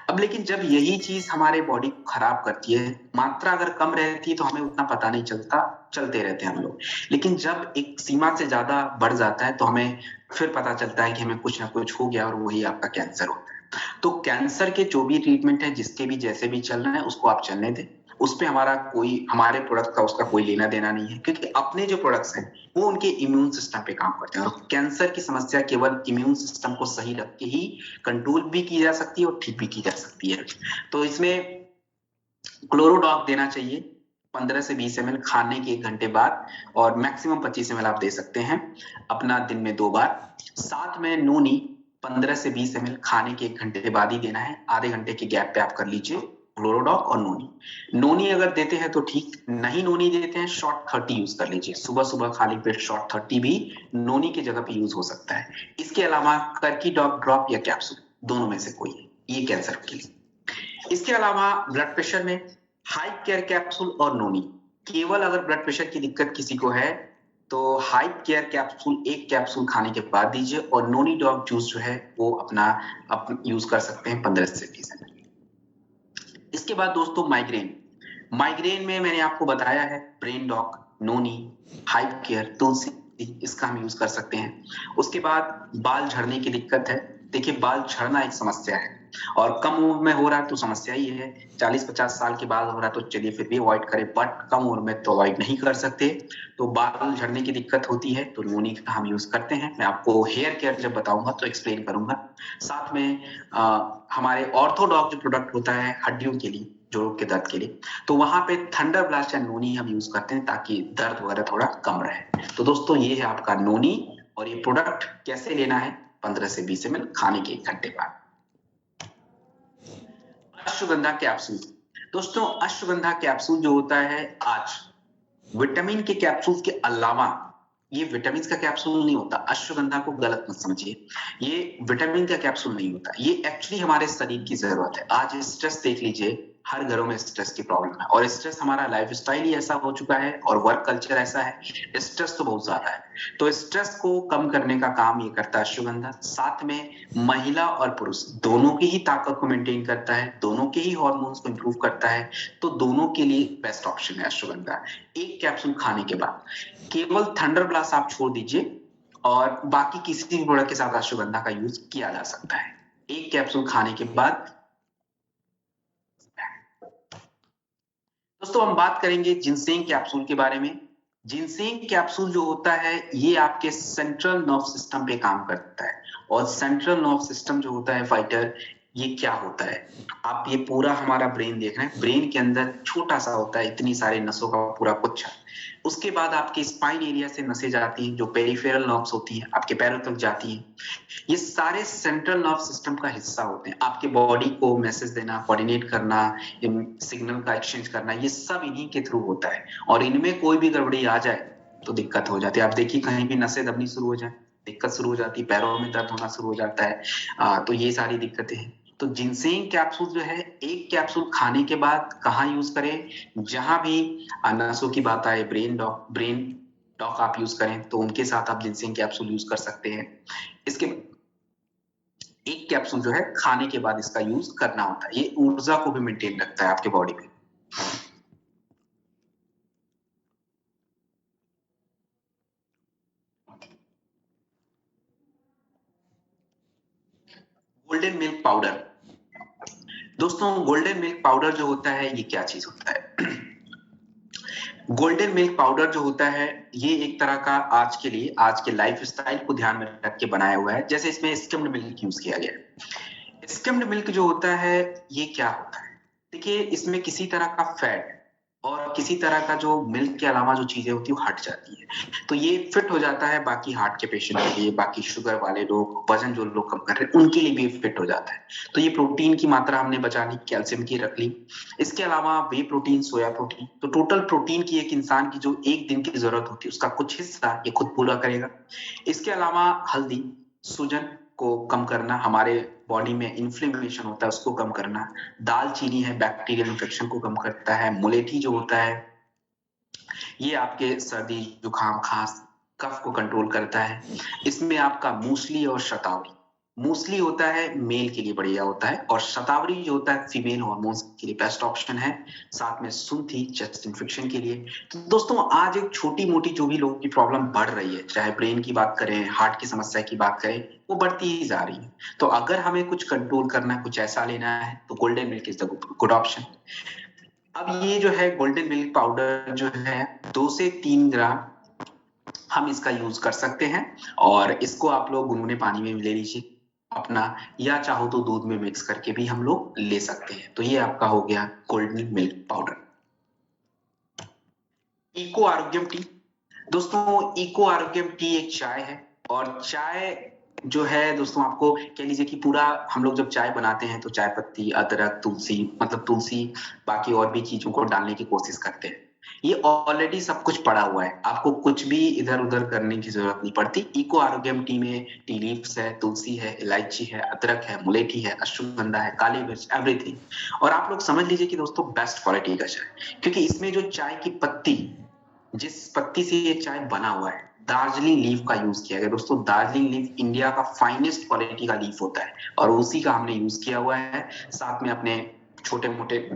अब लेकिन जब यही चीज हमारे बॉडी को खराब करती है, मात्रा अगर कम रहती है तो हमें उतना पता नहीं चलता, चलते रहते हैं हम लोग। लेकिन जब एक सीमा से ज्यादा बढ़ जाता है तो हमें फिर पता चलता है कि हमें कुछ ना कुछ हो गया, और वही आपका कैंसर होता है। तो कैंसर के जो भी ट्रीटमेंट है, जिसके भी जैसे भी चल रहे हैं, उसको आप चलने दें। उस पे हमारा कोई, हमारे प्रोडक्ट का उसका कोई लेना देना नहीं है, क्योंकि अपने जो प्रोडक्ट्स हैं वो उनके इम्यून सिस्टम पे काम करते हैं, और कैंसर की समस्या केवल इम्यून सिस्टम को सही रख के ही कंट्रोल भी की जा सकती है और ठीक भी की जा सकती है। तो इसमें क्लोरोडॉग देना चाहिए 15 से 20 ml खाने के 1 घंटे बाद, और मैक्सिमम 25 ml आप दे सकते हैं अपना दिन में 2 बार। साथ में नोनी 15 से 20 ml खाने के 1 घंटे बाद ही देना है, आधे घंटे के गैप पे आप कर लीजिए क्लोरोडॉग और नोनी। नोनी अगर देते हैं तो ठीक, नहीं नोनी देते हैं शॉर्ट 30 यूज कर लीजिए, सुबह सुबह खाली पेट शॉर्ट 30 भी नोनी की जगह पे यूज हो सकता है। इसके अलावा कर्की डॉग ड्रॉप या कैप्सूल, दोनों में से कोई है, ये कैंसर के लिए। इसके अलावा ब्लड प्रेशर में हाई केयर कैप्सूल और नोनी। केवल अगर ब्लड प्रेशर की दिक्कत किसी को है तो हाई केयर कैप्सूल 1 कैप्सूल खाने के बाद दीजिए, और नोनी डॉग जूस जो है वो अपना यूज कर सकते हैं 15 से 20 ml। इसके बाद दोस्तों माइग्रेन। माइग्रेन में मैंने आपको बताया है ब्रेन डॉग, नोनी, हाई केयर, तुलसी, इसका हम यूज कर सकते हैं। उसके बाद बाल झड़ने की दिक्कत है, देखिए बाल झड़ना एक समस्या है, और कम उम्र में हो रहा है तो समस्या ही है। 40-50 साल के बाद हो रहा है तो चलिए फिर भी अवॉइड करें, बट कम उम्र में तो अवॉइड नहीं कर सकते। तो बाल झड़ने की दिक्कत होती है तो नोनी का हम यूज करते हैं। मैं आपको हेयर केयर जब बताऊंगा तो एक्सप्लेन करूंगा। साथ में हमारे ऑर्थोडॉग जो प्रोडक्ट होता है हड्डियों के लिए, जोड़ों के दर्द के लिए, तो वहां पे थंडर ब्लास्ट या नोनी हम यूज करते हैं ताकि दर्द वगैरह थोड़ा कम रहे। तो दोस्तों ये है आपका नोनी, और ये प्रोडक्ट कैसे लेना है, 15 से 20 ml खाने के 1 घंटे बाद। अश्वगंधा कैप्सूल। दोस्तों अश्वगंधा कैप्सूल जो होता है, आज विटामिन के कैप्सूल के अलावा, ये विटामिन का कैप्सूल नहीं होता, अश्वगंधा को गलत मत समझिए, ये विटामिन का कैप्सूल नहीं होता, ये एक्चुअली हमारे शरीर की जरूरत है। आज स्ट्रेस देख लीजिए, हर घरों में स्ट्रेस की प्रॉब्लम है, और स्ट्रेस हमारा लाइफस्टाइल ही ऐसा हो चुका है और वर्क कल्चर ऐसा है, स्ट्रेस तो बहुत ज्यादा है। तो स्ट्रेस को कम करने का काम ये करता है अश्वगंधा। साथ में महिला और पुरुष दोनों की ही ताकत को मेंटेन करता है, दोनों के ही हार्मोन्स को इंप्रूव करता है, तो दोनों के लिए बेस्ट ऑप्शन है अश्वगंधा। 1 कैप्सूल खाने के बाद केवल थंडर ब्लास्ट आप छोड़ दीजिए, और बाकी किसी भी प्रोडक्ट के साथ अश्वगंधा का यूज किया जा सकता है। 1 कैप्सूल खाने के बाद। दोस्तों हम बात करेंगे जिनसेंग कैप्सूल के बारे में। जिनसेंग कैप्सूल जो होता है ये आपके सेंट्रल नर्व सिस्टम पे काम करता है, और सेंट्रल नर्व सिस्टम जो होता है फाइटर, ये क्या होता है, आप ये पूरा हमारा ब्रेन देख रहे हैं, ब्रेन के अंदर छोटा सा होता है, इतनी सारे नसों का पूरा गुच्छा। उसके बाद आपके स्पाइन एरिया से नसें जाती हैं जो पेरिफेरल नर्व्स होती हैं, आपके पैरों तक जाती हैं। ये सारे सेंट्रल नर्व सिस्टम का हिस्सा होते हैं, आपके बॉडी को मैसेज देना, कोऑर्डिनेट करना, सिग्नल का एक्सचेंज करना, ये सब इन्हीं के थ्रू होता है। और इनमें कोई भी गड़बड़ी आ जाए तो दिक्कत हो जाती है। आप देखिए कहीं भी नसें दबनी शुरू हो जाए, दिक्कत शुरू हो जाती है, पैरों में दर्द होना शुरू हो जाता है। तो ये सारी दिक्कतें हैं। तो जिनसेंग कैप्सूल जो है, 1 कैप्सूल खाने के बाद कहाँ यूज करें, जहां भी नसों की बात आए, ब्रेन डॉक आप यूज करें तो उनके साथ आप जिनसेंग कैप्सूल यूज कर सकते हैं। इसके 1 कैप्सूल जो है खाने के बाद इसका यूज करना होता है, ये ऊर्जा को भी मेंटेन रखता है आपके बॉडी में। Golden milk powder. दोस्तों गोल्डन मिल्क पाउडर जो होता है, ये क्या चीज होता है? गोल्डन मिल्क पाउडर जो होता है, ये एक तरह का आज के लिए, आज के लाइफस्टाइल को ध्यान में रख के बनाया हुआ है। जैसे इसमें स्किम्ड मिल्क यूज किया गया है। स्किम्ड मिल्क जो होता है, ये क्या होता है? देखिए इसमें किसी तरह का फैट और किसी तरह का जो मिल्क के अलावा जो चीजें होती है वो हट जाती है, तो ये फिट हो जाता है बाकी हार्ट के पेशेंट के लिए, बाकी शुगर वाले लोग, वजन जो लोग कम कर रहे हैं उनके लिए भी फिट हो जाता है। तो ये प्रोटीन की मात्रा हमने बचा ली, कैल्शियम की रख ली। इसके अलावा वे प्रोटीन, सोया प्रोटीन, तो टोटल प्रोटीन की एक इंसान की जो एक दिन की जरूरत होती है उसका कुछ हिस्सा ये खुद पूरा करेगा। इसके अलावा हल्दी, सूजन, को कम करना, हमारे बॉडी में इन्फ्लेमेशन होता है उसको कम करना। दालचीनी है, बैक्टीरियल इन्फेक्शन को कम करता है। मुलेठी जो होता है ये आपके सर्दी जुकाम खांस कफ को कंट्रोल करता है। इसमें आपका मूसली और शतावरी, मूसली होता है मेल के लिए बढ़िया होता है, और शतावरी जो होता है फीमेल हॉर्मोन्स के लिए बेस्ट ऑप्शन है। साथ में सुंठी चेस्ट इन्फेक्शन के लिए। तो दोस्तों आज एक छोटी मोटी जो भी लोगों की प्रॉब्लम बढ़ रही है, चाहे ब्रेन की बात करें, हार्ट की समस्या की बात करें, वो बढ़ती ही जा रही है। तो अगर हमें कुछ कंट्रोल करना है, कुछ ऐसा लेना है, तो golden milk is the good option. अब ये जो है गोल्डन मिल्क पाउडर जो है 2 से 3 ग्राम हम इसका यूज कर सकते हैं, और इसको आप लोग गुनगुने पानी में ले लीजिए अपना, या चाहो तो दूध में मिक्स करके भी हम लोग ले सकते हैं। तो ये आपका हो गया गोल्डन मिल्क पाउडर। इको आरोग्यम टी, दोस्तों इको आरोग्यम टी एक चाय है, और चाय जो है दोस्तों आपको कह लीजिए कि पूरा हम लोग जब चाय बनाते हैं तो चाय पत्ती, अदरक, तुलसी, मतलब तुलसी बाकी और भी चीजों को डालने की कोशिश करते हैं। ये ऑलरेडी सब कुछ पड़ा हुआ है, आपको कुछ भी इधर उधर करने की जरूरत नहीं पड़ती। इको आरोग्यम टी में टी लीव्स है, तुलसी है, इलायची है, अदरक है, मुलेठी है, अश्वगंधा है, काली मिर्च, एवरीथिंग। और आप लोग समझ लीजिए कि दोस्तों बेस्ट क्वालिटी का चाय, क्योंकि इसमें जो चाय की पत्ती, जिस पत्ती से ये चाय बना हुआ है, दार्जिलिंग लीफ का यूज किया गया। दोस्तों दार्जिलिंग लीफ इंडिया का फाइनेस्ट क्वालिटी का लीफ होता है, और उसी का हमने यूज किया हुआ है। साथ में अपने छोटे मोटे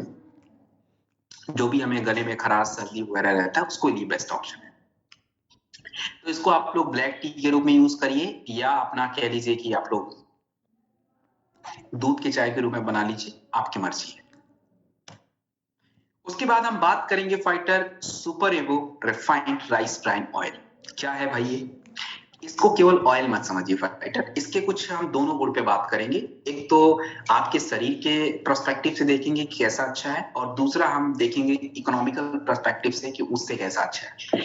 जो भी हमें गले में खराश सर्दी वगैरह रहता है उसको लिए बेस्ट ऑप्शन है। तो इसको आप लोग ब्लैक टी के रूप में यूज करिए, या अपना कह लीजिए कि आप लोग दूध के चाय के रूप में बना लीजिए, आपकी मर्जी है। उसके बाद हम बात करेंगे फाइटर सुपर एवो रिफाइंड राइस ब्राइन ऑयल। क्या है भाई ये? इसको केवल ऑयल मत समझिए फाइटर, इसके कुछ हम दोनों गुण पे बात करेंगे। एक तो आपके शरीर के पर्सपेक्टिव से देखेंगे कि कैसा अच्छा है, और दूसरा हम देखेंगे इकोनॉमिकल पर्सपेक्टिव से कि उससे कैसा अच्छा है।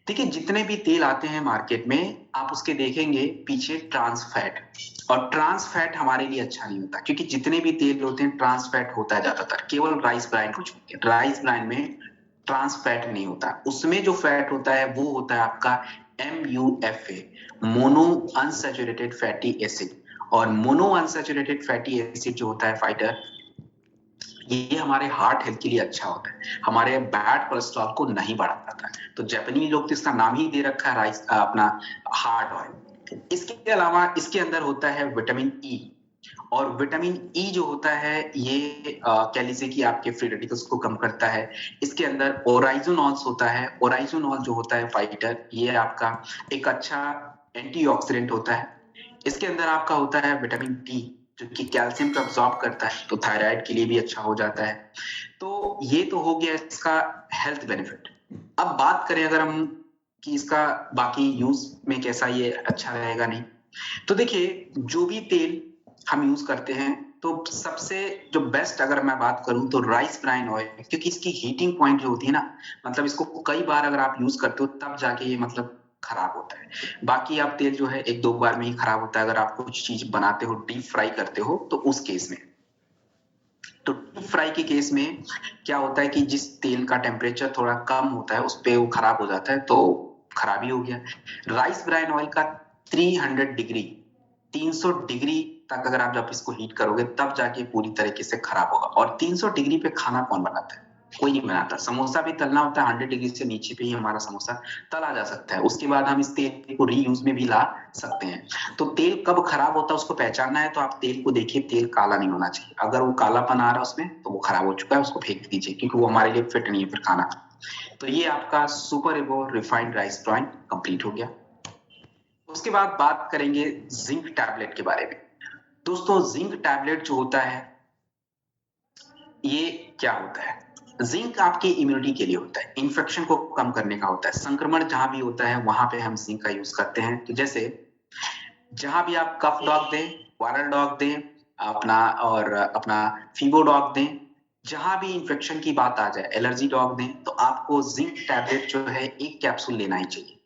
देखिए जितने भी तेल आते हैं मार्केट में, आप उसके देखेंगे पीछे ट्रांस फैट, और ट्रांस फैट हमारे लिए अच्छा नहीं होता, क्योंकि जितने भी तेल होते हैं ट्रांस फैट होता है ज्यादातर, केवल राइस ब्राइन को छोड़ के। राइस ब्राइन में ट्रांस फैट नहीं होता, उसमें जो फैट होता है वो होता है आपका MUFA, mono unsaturated fatty acid. और मोनो अनसैचुरेटेड फैटी एसिड जो होता है फाइटर, ये हमारे हार्ट हेल्थ के लिए अच्छा होता है, हमारे बैड कोलेस्ट्रॉल को नहीं बढ़ाता है। तो जापानी लोग तो इसका नाम ही दे रखा है राइस अपना हार्ट ऑयल। इसके अलावा इसके अंदर होता है विटामिन ई, और विटामिन ई जो होता है ये कह लीजिए कि आपके फ्री रेडिकल्स को कम करता है। इसके अंदर ओराइजोनॉल्स होता है, ओराइजोनॉल जो होता है फाइटर, ये आपका एक अच्छा एंटीऑक्सीडेंट होता है। इसके अंदर आपका होता है विटामिन डी, जो कि कैल्शियम को अब्सॉर्ब करता है, तो थायराइड के लिए भी अच्छा हो जाता है। तो ये तो हो गया इसका हेल्थ बेनिफिट। अब बात करें अगर हम कि इसका बाकी यूज में कैसा ये अच्छा रहेगा नहीं, तो देखिए जो भी तेल हम यूज करते हैं, तो सबसे जो बेस्ट अगर मैं बात करूं तो राइस ब्राइन ऑयल, क्योंकि इसकी हीटिंग पॉइंट जो होती है ना, मतलब इसको कई बार अगर आप यूज करते हो तब जाके ये मतलब खराब होता है। बाकी आप तेल जो है एक दो बार में ही खराब होता है, अगर आप कुछ चीज बनाते हो, डीप फ्राई करते हो, तो उस केस में। तो डीप फ्राई के केस में क्या होता है कि जिस तेल का टेम्परेचर थोड़ा कम होता है उस पे वो खराब हो जाता है, तो खराबी हो गया। राइस ब्राइन ऑयल का 300 डिग्री, 300 डिग्री तक अगर आप जब इसको हीट करोगे तब जाके पूरी तरीके से खराब होगा। और 300 डिग्री पे खाना कौन बनाता है? कोई नहीं बनाता। समोसा भी तलना होता है 100 डिग्री से नीचे पे ही हमारा समोसा तला जा सकता है, उसके बाद हम इस तेल को रीयूज में भी ला सकते हैं। तो तेल कब खराब होता है उसको पहचानना है, तो आप तेल को देखिए, तेल काला नहीं होना चाहिए। अगर वो कालापन आ रहा है उसमें तो वो खराब हो चुका है, उसको फेंक दीजिए, क्योंकि वो हमारे लिए फिट नहीं है फिर खाना। तो ये आपका सुपर एवो रिफाइंड राइस ब्राइन कंप्लीट हो गया। उसके बाद बात करेंगे जिंक टैबलेट के बारे में। दोस्तों जिंक टैबलेट जो होता है ये क्या होता है? जिंक आपके इम्यूनिटी के लिए होता है, इन्फेक्शन को कम करने का होता है। संक्रमण जहां भी होता है वहां पे हम जिंक का यूज करते हैं। तो जैसे जहां भी आप कफ डॉग दें, वायरल डॉग दें, अपना और अपना फीवर डॉग दें, जहां भी इंफेक्शन की बात आ जाए, एलर्जी डॉग दें, तो आपको जिंक टैबलेट जो है 1 कैप्सूल लेना ही चाहिए।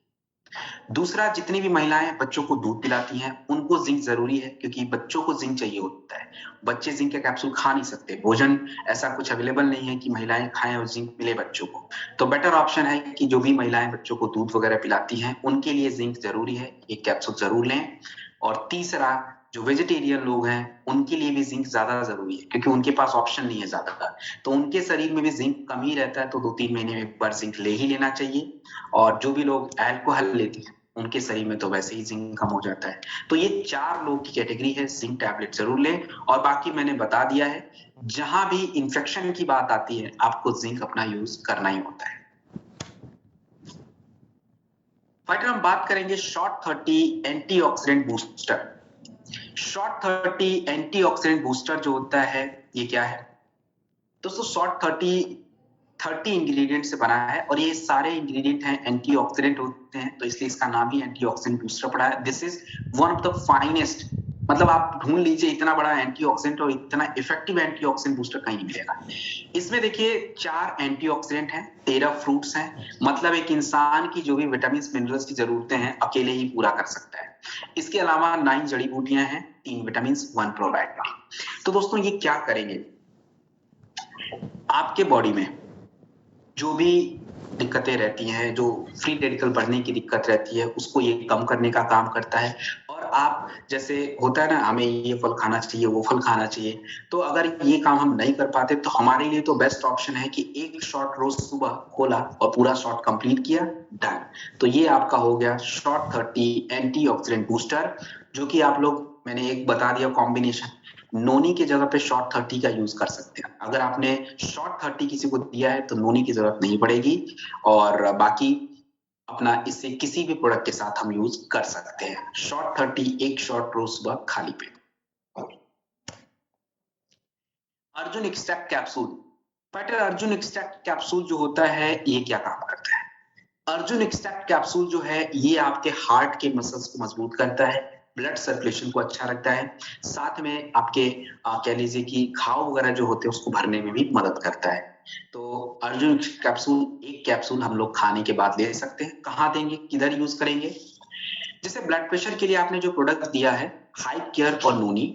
दूसरा, जितनी भी महिलाएं बच्चों को दूध पिलाती हैं उनको जिंक जरूरी है, क्योंकि बच्चों को जिंक चाहिए होता है। बच्चे जिंक के कैप्सूल खा नहीं सकते, भोजन ऐसा कुछ अवेलेबल नहीं है कि महिलाएं खाएं और जिंक मिले बच्चों को। तो बेटर ऑप्शन है कि जो भी महिलाएं बच्चों को दूध वगैरह पिलाती हैं उनके लिए जिंक जरूरी है, 1 कैप्सूल जरूर लें। और तीसरा, जो वेजिटेरियन लोग हैं उनके लिए भी जिंक ज्यादा जरूरी है, क्योंकि उनके पास ऑप्शन नहीं है ज्यादा, तो उनके शरीर में भी जिंक कम ही रहता है, तो 2-3 महीने में एक बार जिंक ले ही लेना चाहिए। और जो भी लोग अल्कोहल लेते हैं उनके शरीर में तो वैसे ही जिंक कम हो जाता है। तो ये 4 लोग की कैटेगरी है, जिंक टैबलेट जरूर लें। और बाकी मैंने बता दिया है, जहां भी इंफेक्शन की बात आती है आपको जिंक अपना यूज करना ही होता है। फाइटर हम बात करेंगे short 30 antioxidant booster. Short 30 antioxidant booster जो होता है, ये क्या है दोस्तों? शॉर्ट 30 इंग्रेडिएंट से बना है, और ये सारे इंग्रेडिएंट हैं एंटीऑक्सीडेंट होते हैं, तो इसलिए इसका नाम ही एंटीऑक्सीडेंट बूस्टर पड़ा है। This is one of the finest, मतलब आप ढूंढ लीजिए इतना बड़ा एंटीऑक्सीडेंट और इतना इफेक्टिव एंटीऑक्सीडेंट बूस्टर कहीं नहीं मिलेगा। इसमें देखिए 4 एंटीऑक्सीडेंट हैं, 13 फ्रूट्स हैं, मतलब एक इंसान की जो भी विटामिन मिनरल्स की जरूरतें हैं अकेले ही पूरा कर सकता है। इसके अलावा 9 जड़ी बूटियां हैं, 3 विटामिन, 1 प्रोबायोटिक। तो दोस्तों ये क्या करेंगे, आपके बॉडी में जो भी दिक्कतें रहती हैं, जो फ्री रेडिकल बढ़ने की दिक्कत रहती है, उसको ये कम करने का काम करता है। और आप जैसे होता है ना, हमें ये फल खाना चाहिए, वो फल खाना चाहिए, तो अगर ये काम हम नहीं कर पाते तो हमारे लिए तो बेस्ट ऑप्शन है कि एक शॉट रोज सुबह खोला और पूरा शॉट कंप्लीट किया, डन। तो ये आपका हो गया शॉर्ट 30 एंटीऑक्सीडेंट बूस्टर, जो कि आप लोग, मैंने एक बता दिया कॉम्बिनेशन, नोनी की जगह पे शॉर्ट 30 का यूज कर सकते हैं। अगर आपने शॉर्ट 30 किसी को दिया है तो नोनी की जरूरत नहीं पड़ेगी, और बाकी अपना इसे किसी भी प्रोडक्ट के साथ हम यूज कर सकते हैं। शॉर्ट 30 एक शॉर्ट रोज सुबह खाली पेट। Arjun extract capsule. Fighter, Arjun extract capsule जो होता है ये क्या काम करता है? अर्जुन एक्सट्रैक्ट कैप्सूल जो है ये आपके हार्ट के मसल्स को मजबूत करता है, ब्लड सर्कुलेशन को अच्छा रखता है, साथ में आपके कह लीजिए कि घाव वगैरह जो होते हैं उसको भरने में भी मदद करता है। तो अर्जुन कैप्सूल, एक कैप्सूल हम लोग खाने के बाद ले सकते हैं। कहाँ देंगे, किधर यूज करेंगे? जैसे ब्लड प्रेशर के लिए आपने जो प्रोडक्ट दिया है, हाई केयर और नोनी,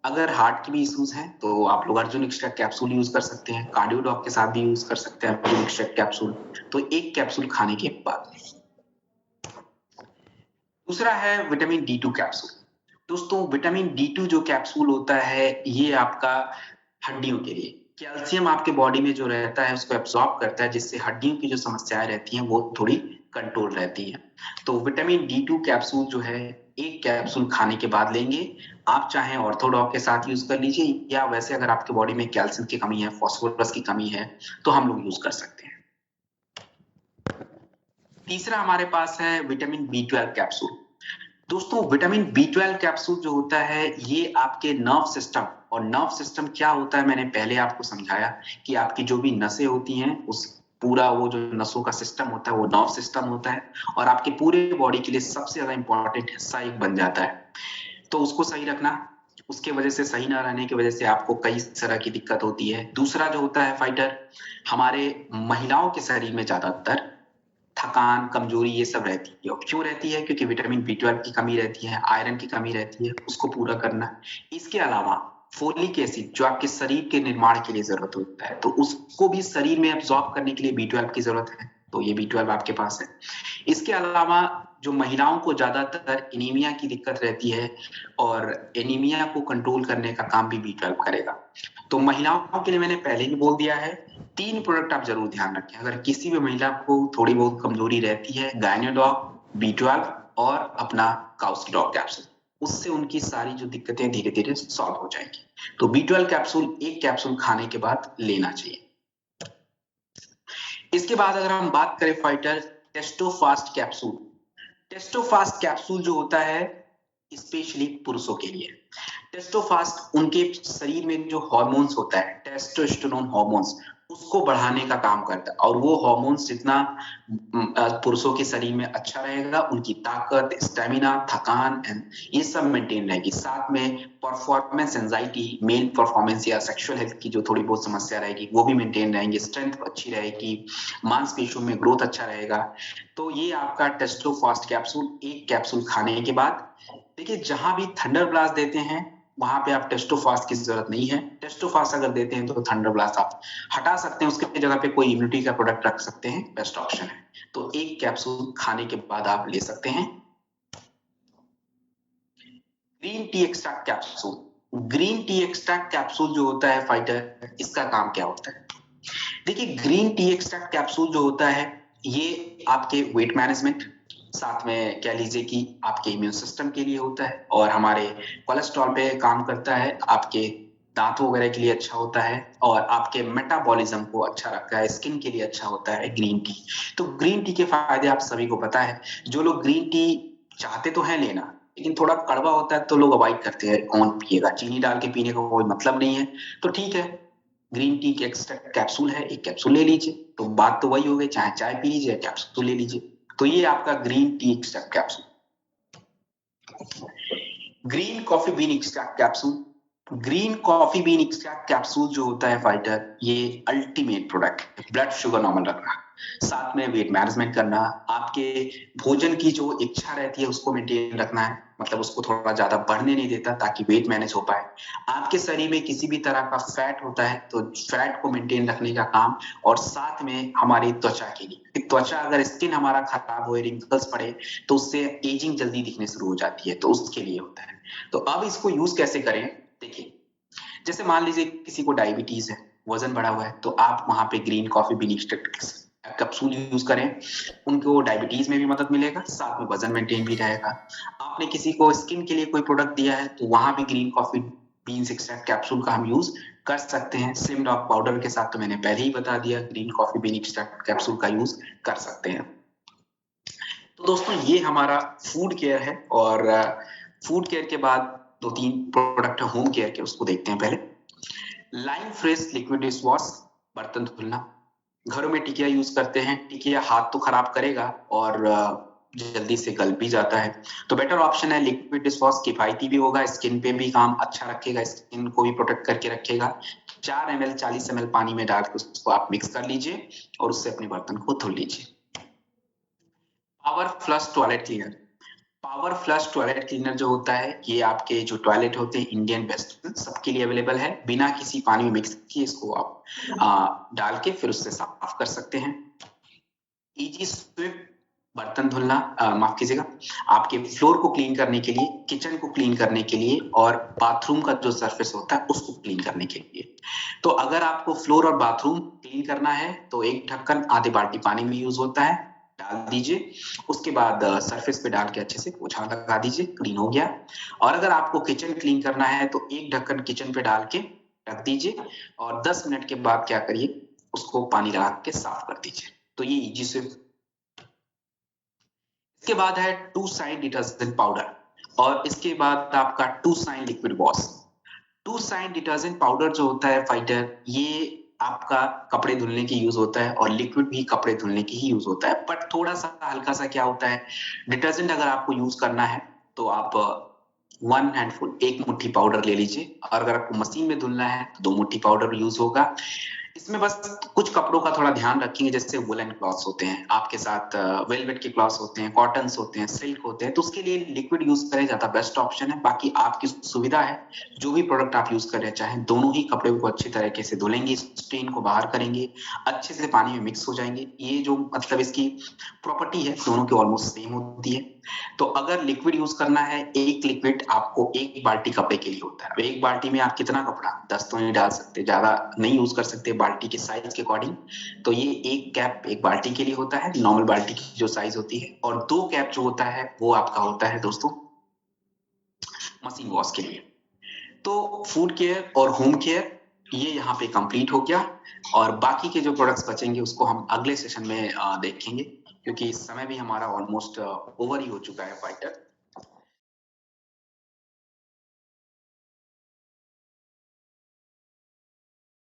अगर हार्ट के भी इश्यूज हैं तो आप लोग अर्जुन एक्सट्रैक्ट कैप्सूल यूज कर सकते हैं। कार्डियोडॉक के साथ भी यूज कर सकते हैं अर्जुन एक्सट्रैक्ट कैप्सूल। तो एक कैप्सूल खाने के बाद। दूसरा है विटामिन D2 कैप्सूल। दोस्तों विटामिन D2 जो कैप्सूल होता है ये आपका हड्डियों के लिए, कैल्शियम आपके बॉडी में जो रहता है उसको एब्सॉर्ब करता है, जिससे हड्डियों की जो समस्याएं रहती हैं वो थोड़ी कंट्रोल रहती हैं। तो विटामिन D2 कैप्सूल जो है एक कैप्सूल खाने के बाद लेंगे। आप चाहें ऑर्थोडॉक के साथ यूज कर लीजिए, या वैसे अगर आपके बॉडी में कैल्शियम की कमी है, फॉस्फोरस की कमी है, तो हम लोग यूज कर सकते हैं। तीसरा हमारे पास है विटामिन B12 कैप्सूल। दोस्तों विटामिन B12 कैप्सूल जो होता है ये आपके नर्व सिस्टम, और नर्व सिस्टम क्या होता है मैंने पहले आपको समझाया कि आपकी जो भी नसें होती हैं उस पूरा वो जो नसों का सिस्टम होता है वो नर्व सिस्टम होता है, और आपके पूरे बॉडी के लिए सबसे ज्यादा इंपॉर्टेंट हिस्सा एक बन जाता है। तो उसको सही रखना, उसके वजह से सही ना रहने की वजह से आपको कई तरह की दिक्कत होती है। दूसरा जो होता है फाइटर, हमारे महिलाओं के शरीर में ज्यादातर थकान, कमजोरी ये सब रहती है। और क्यों रहती है? क्योंकि विटामिन B12 की कमी रहती है, आयरन की कमी रहती है, उसको पूरा करना। इसके अलावा फोलिक एसिड जो आपके शरीर के निर्माण के लिए जरूरत होता है, तो उसको भी शरीर में एब्जॉर्ब करने के लिए B12 की जरूरत है, तो ये B12 आपके पास है। इसके अलावा जो महिलाओं को ज्यादातर एनीमिया की दिक्कत रहती है, और एनीमिया को कंट्रोल करने का काम भी B12 करेगा। तो महिलाओं के लिए मैंने पहले ही बोल दिया है, 3 प्रोडक्ट आप जरूर ध्यान रखें। अगर किसी भी महिला को थोड़ी बहुत कमजोरी रहती है, गायनेडॉक, B12 और अपना काउसिडॉक कैप्सूल, उससे उनकी सारी जो दिक्कतें धीरे धीरे सॉल्व हो जाएंगी। तो B12 कैप्सूल एक कैप्सूल खाने के बाद लेना चाहिए। इसके बाद अगर हम बात करें फाइटर, टेस्टोफास्ट कैप्सूल। टेस्टोफास्ट कैप्सूल जो होता है स्पेशली पुरुषों के लिए। टेस्टोफास्ट उनके शरीर में जो हार्मोन्स होता है, टेस्टोस्टेरोन हार्मोन्स, उसको बढ़ाने का काम करता है, और वो हार्मोन्स जितना पुरुषों के शरीर में अच्छा रहेगा, उनकी ताकत, स्टेमिना, थकान ये सब मेंटेन रहेगी। साथ में परफॉर्मेंस एंजाइटी, मेल परफॉर्मेंस या सेक्सुअल हेल्थ की जो थोड़ी बहुत समस्या रहेगी वो भी मेंटेन रहेंगी, स्ट्रेंथ अच्छी रहेगी, मांसपेशियों में ग्रोथ अच्छा रहेगा। तो ये आपका टेस्टोफास्ट कैप्सूल एक कैप्सूल खाने के बाद। देखिए जहां भी थंडर ब्लास्ट देते हैं वहां पे आप टेस्टोफास्ट की जरूरत नहीं है। टेस्टोफास्ट अगर देते हैं तो थंडर ब्लास्ट आप हटा सकते हैं, उसके जगह पे कोई इम्यूनिटी का प्रोडक्ट रख सकते हैं, बेस्ट ऑप्शन है। तो एक कैप्सूल खाने के बाद आप ले सकते हैं। Green tea extract capsule. Green tea extract capsule जो होता है फाइटर, इसका काम क्या होता है? देखिए, ग्रीन टी एक्सट्रैक्ट कैप्सूल जो होता है, ये आपके वेट मैनेजमेंट, साथ में कह लीजिए कि आपके इम्यून सिस्टम के लिए होता है, और हमारे कोलेस्ट्रॉल पे काम करता है, आपके दांतों वगैरह के लिए अच्छा होता है, और आपके मेटाबॉलिज्म को अच्छा रखता है, स्किन के लिए अच्छा होता है ग्रीन टी। तो ग्रीन टी के फायदे आप सभी को पता है। जो लोग ग्रीन टी चाहते तो है लेना, लेकिन थोड़ा कड़वा होता है तो लोग अवॉइड करते हैं, कौन पिएगा, चीनी डाल के पीने का कोई मतलब नहीं है। तो ठीक है, ग्रीन टी के एक्सट्रैक्ट कैप्सूल है, एक कैप्सूल ले लीजिए, तो बात तो वही हो गई, चाहे चाय पी लीजिए, कैप्सूल ले लीजिए। तो ये आपका green tea extract capsule. Green coffee bean extract capsule. Green coffee bean extract capsule जो होता है फाइटर, ये अल्टीमेट प्रोडक्ट है। ब्लड शुगर नॉर्मल रखना, साथ में वेट मैनेजमेंट करना, आपके भोजन की जो इच्छा रहती है उसको मेंटेन रखना है, मतलब उसको थोड़ा ज्यादा बढ़ने नहीं देता ताकि वेट मैनेज हो पाए। आपके शरीर में किसी भी तरह का फैट होता है तो फैट को मेंटेन रखने का काम, और साथ में हमारी त्वचा के लिए, त्वचा अगर स्किन हमारा खराब हो, रिंकल्स पड़े, तो उससे एजिंग जल्दी दिखने शुरू हो जाती है, तो उसके लिए होता है। तो अब इसको यूज कैसे करें? देखिए, जैसे मान लीजिए किसी को डायबिटीज है, वजन बढ़ा हुआ है, तो आप वहां पे green coffee bean extract capsule use करें, उनको डायबिटीज में भी मदद मिलेगा, साथ में वजन मेंटेन भी रहेगा। आपने किसी को स्किन के लिए कोई प्रोडक्ट दिया है, तो वहां भी green coffee beans extract capsule का हम यूज कर सकते हैं। स्लिम डॉग पाउडर के साथ तो मैंने पहले ही बता दिया, green coffee bean extract capsule का यूज कर सकते हैं। तो दोस्तों, ये हमारा फूड केयर है, और फूड केयर के बाद दो तीन प्रोडक्ट है होम केयर के, उसको देखते हैं पहले। Line fresh liquid dish wash, बर्तन धुलना। घरों में टिकिया यूज करते हैं, टिकिया हाथ तो खराब करेगा और जल्दी से गल भी जाता है, तो बेटर ऑप्शन है लिक्विड डिश वॉश। किफायती भी होगा, स्किन पे भी काम अच्छा रखेगा, स्किन को भी प्रोटेक्ट करके रखेगा। 4 ml 40 ml पानी में डाल के उसको आप मिक्स कर लीजिए, और उससे अपने बर्तन को धुल लीजिए। Power flush toilet cleaner. Power flush toilet cleaner जो होता है, ये आपके जो टॉयलेट होते हैं इंडियन वेस्टर्न सबके लिए अवेलेबल है। बिना किसी पानी में मिक्स किए इसको आप डाल के फिर उससे साफ कर सकते हैं। इजी स्विप, बर्तन धुलना, माफ कीजिएगा, आपके फ्लोर को क्लीन करने के लिए, किचन को क्लीन करने के लिए, और बाथरूम का जो सरफेस होता है उसको क्लीन करने के लिए। तो अगर आपको फ्लोर और बाथरूम क्लीन करना है, तो एक ढक्कन आधे बाल्टी पानी में यूज होता है, डाल दीजिए। उसके बाद सरफेस पे डाल के अच्छे से पोछा लगा दीजिए, क्लीन हो गया। और अगर आपको किचन क्लीन करना है, तो एक ढक्कन किचन पे डाल के रख दीजिए, और 10 मिनट के बाद क्या करिए, उसको पानी लगा के साफ कर दीजिए। तो ये इजी से। इसके बाद है टू साइन डिटर्जेंट पाउडर, और इसके बाद आपका टू साइन लिक्विड वॉश। टू साइन डिटर्जेंट पाउडर जो होता है फाइटर, ये आपका कपड़े धुलने की यूज होता है, और लिक्विड भी कपड़े धुलने की ही यूज होता है, बट थोड़ा सा हल्का सा क्या होता है, डिटर्जेंट अगर आपको यूज करना है तो आप 1 हैंडफुल, एक मुट्ठी पाउडर ले लीजिए, और अगर आपको मशीन में धुलना है तो 2 मुट्ठी पाउडर यूज होगा। इसमें बस कुछ कपड़ों का थोड़ा ध्यान रखेंगे, जैसे वुलन क्लॉथ्स होते हैं आपके साथ, वेलवेट के क्लॉथ्स होते हैं, कॉटन्स होते हैं, सिल्क होते हैं, तो उसके लिए लिक्विड यूज करें, ज्यादा बेस्ट ऑप्शन है। बाकी आपकी सुविधा है, जो भी प्रोडक्ट आप यूज करना चाहें, दोनों ही कपड़े को अच्छी तरीके से धुलेंगे, स्टेन को बाहर करेंगे, अच्छे से पानी में मिक्स हो जाएंगे। ये जो मतलब इसकी प्रॉपर्टी है, दोनों की ऑलमोस्ट सेम होती है। तो अगर लिक्विड यूज करना है, एक लिक्विड आपको एक बाल्टी कपड़े के लिए होता है। अब एक बाल्टी में आप कितना कपड़ा, 10 तो नहीं डाल सकते, ज्यादा नहीं यूज कर सकते बाल्टी के साइज के अकॉर्डिंग। तो ये एक कैप एक बाल्टी के लिए होता है, नॉर्मल बाल्टी की जो साइज होती है, और 2 कैप जो होता है वो आपका होता है दोस्तों मशीन वॉश के लिए। तो फूड केयर और होम केयर ये यहाँ पे कंप्लीट हो गया, और बाकी के जो प्रोडक्ट्स बचेंगे उसको हम अगले सेशन में देखेंगे, क्योंकि समय भी हमारा ऑलमोस्ट ओवर ही हो चुका है फाइटर।